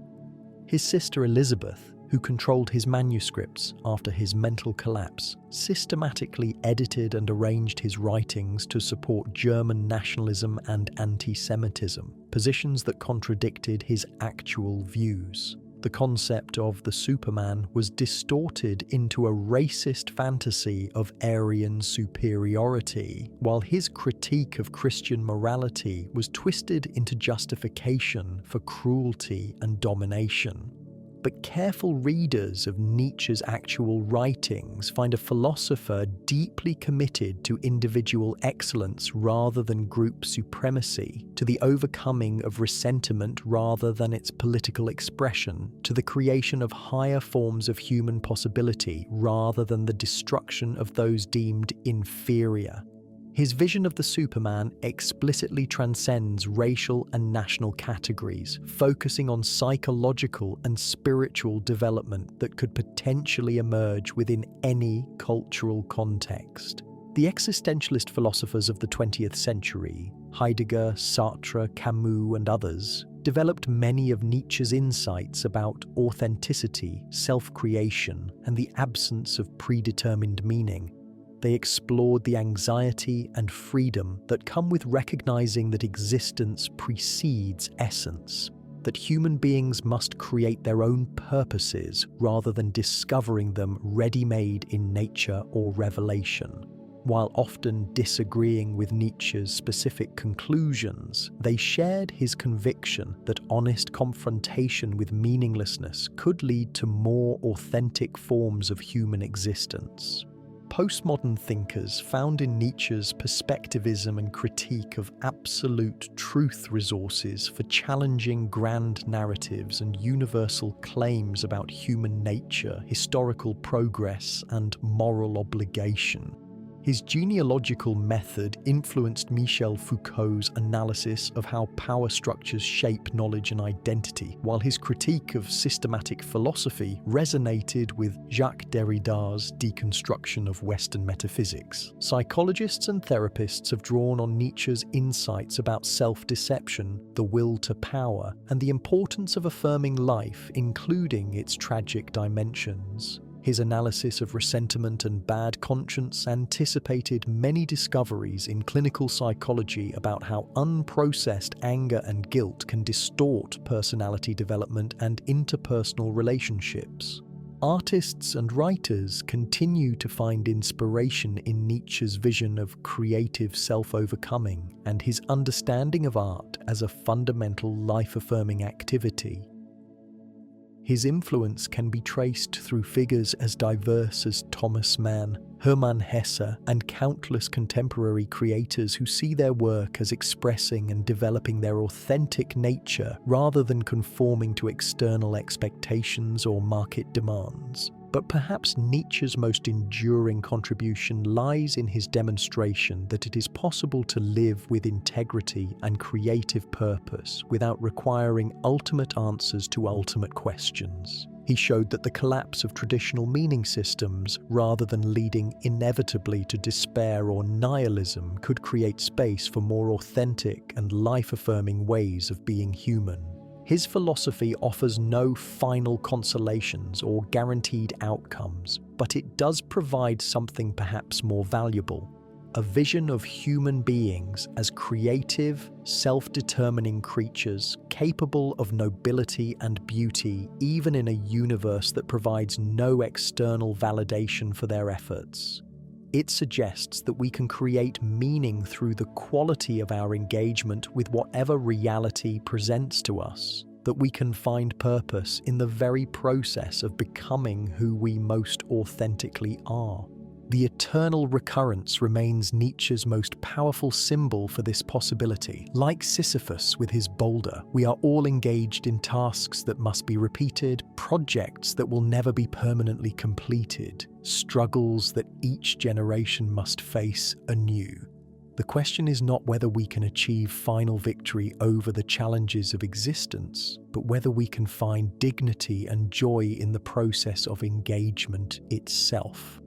Speaker 1: His sister Elizabeth, who controlled his manuscripts after his mental collapse, systematically edited and arranged his writings to support German nationalism and anti-Semitism, positions that contradicted his actual views. The concept of the Superman was distorted into a racist fantasy of Aryan superiority, while his critique of Christian morality was twisted into justification for cruelty and domination. But careful readers of Nietzsche's actual writings find a philosopher deeply committed to individual excellence rather than group supremacy, to the overcoming of resentment rather than its political expression, to the creation of higher forms of human possibility rather than the destruction of those deemed inferior. His vision of the Superman explicitly transcends racial and national categories, focusing on psychological and spiritual development that could potentially emerge within any cultural context. The existentialist philosophers of the 20th century, Heidegger, Sartre, Camus, and others, developed many of Nietzsche's insights about authenticity, self-creation, and the absence of predetermined meaning. They explored the anxiety and freedom that come with recognizing that existence precedes essence, that human beings must create their own purposes rather than discovering them ready-made in nature or revelation. While often disagreeing with Nietzsche's specific conclusions, they shared his conviction that honest confrontation with meaninglessness could lead to more authentic forms of human existence. Postmodern thinkers found in Nietzsche's perspectivism and critique of absolute truth resources for challenging grand narratives and universal claims about human nature, historical progress, and moral obligation. His genealogical method influenced Michel Foucault's analysis of how power structures shape knowledge and identity, while his critique of systematic philosophy resonated with Jacques Derrida's deconstruction of Western metaphysics. Psychologists and therapists have drawn on Nietzsche's insights about self-deception, the will to power, and the importance of affirming life, including its tragic dimensions. His analysis of resentment and bad conscience anticipated many discoveries in clinical psychology about how unprocessed anger and guilt can distort personality development and interpersonal relationships. Artists and writers continue to find inspiration in Nietzsche's vision of creative self-overcoming and his understanding of art as a fundamental life-affirming activity. His influence can be traced through figures as diverse as Thomas Mann, Hermann Hesse, and countless contemporary creators who see their work as expressing and developing their authentic nature rather than conforming to external expectations or market demands. But perhaps Nietzsche's most enduring contribution lies in his demonstration that it is possible to live with integrity and creative purpose without requiring ultimate answers to ultimate questions. He showed that the collapse of traditional meaning systems, rather than leading inevitably to despair or nihilism, could create space for more authentic and life-affirming ways of being human. His philosophy offers no final consolations or guaranteed outcomes, but it does provide something perhaps more valuable: a vision of human beings as creative, self-determining creatures capable of nobility and beauty, even in a universe that provides no external validation for their efforts. It suggests that we can create meaning through the quality of our engagement with whatever reality presents to us, that we can find purpose in the very process of becoming who we most authentically are. The eternal recurrence remains Nietzsche's most powerful symbol for this possibility. Like Sisyphus with his boulder, we are all engaged in tasks that must be repeated, projects that will never be permanently completed, struggles that each generation must face anew. The question is not whether we can achieve final victory over the challenges of existence, but whether we can find dignity and joy in the process of engagement itself.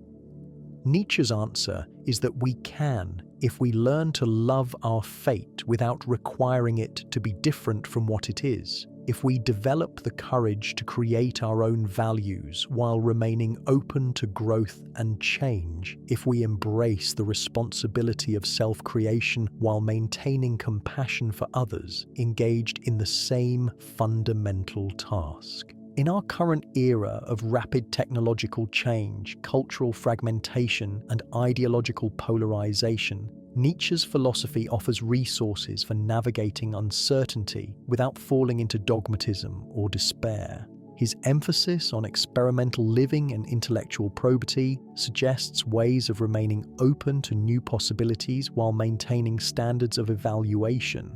Speaker 1: Nietzsche's answer is that we can, if we learn to love our fate without requiring it to be different from what it is, if we develop the courage to create our own values while remaining open to growth and change, if we embrace the responsibility of self-creation while maintaining compassion for others engaged in the same fundamental task. In our current era of rapid technological change, cultural fragmentation, and ideological polarization, Nietzsche's philosophy offers resources for navigating uncertainty without falling into dogmatism or despair. His emphasis on experimental living and intellectual probity suggests ways of remaining open to new possibilities while maintaining standards of evaluation.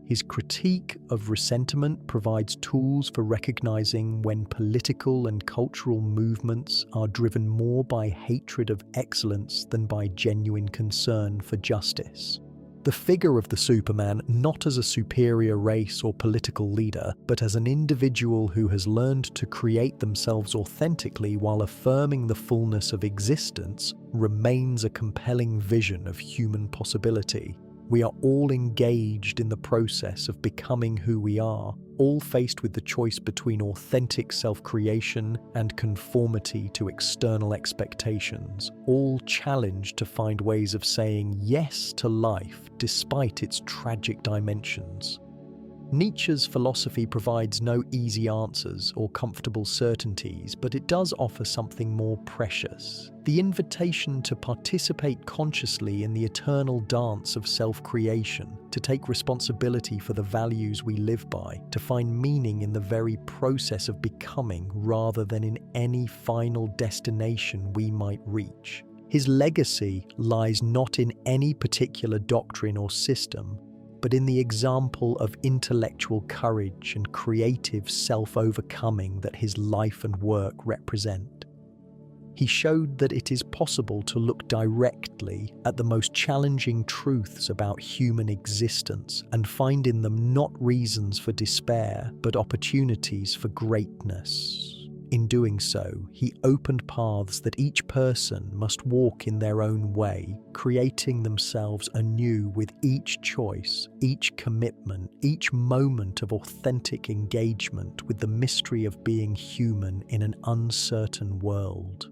Speaker 1: His critique of resentment provides tools for recognizing when political and cultural movements are driven more by hatred of excellence than by genuine concern for justice. The figure of the Superman, not as a superior race or political leader, but as an individual who has learned to create themselves authentically while affirming the fullness of existence, remains a compelling vision of human possibility. We are all engaged in the process of becoming who we are, all faced with the choice between authentic self-creation and conformity to external expectations, all challenged to find ways of saying yes to life despite its tragic dimensions. Nietzsche's philosophy provides no easy answers or comfortable certainties, but it does offer something more precious: the invitation to participate consciously in the eternal dance of self-creation, to take responsibility for the values we live by, to find meaning in the very process of becoming rather than in any final destination we might reach. His legacy lies not in any particular doctrine or system, but in the example of intellectual courage and creative self-overcoming that his life and work represent. He showed that it is possible to look directly at the most challenging truths about human existence and find in them not reasons for despair, but opportunities for greatness. In doing so, he opened paths that each person must walk in their own way, creating themselves anew with each choice, each commitment, each moment of authentic engagement with the mystery of being human in an uncertain world.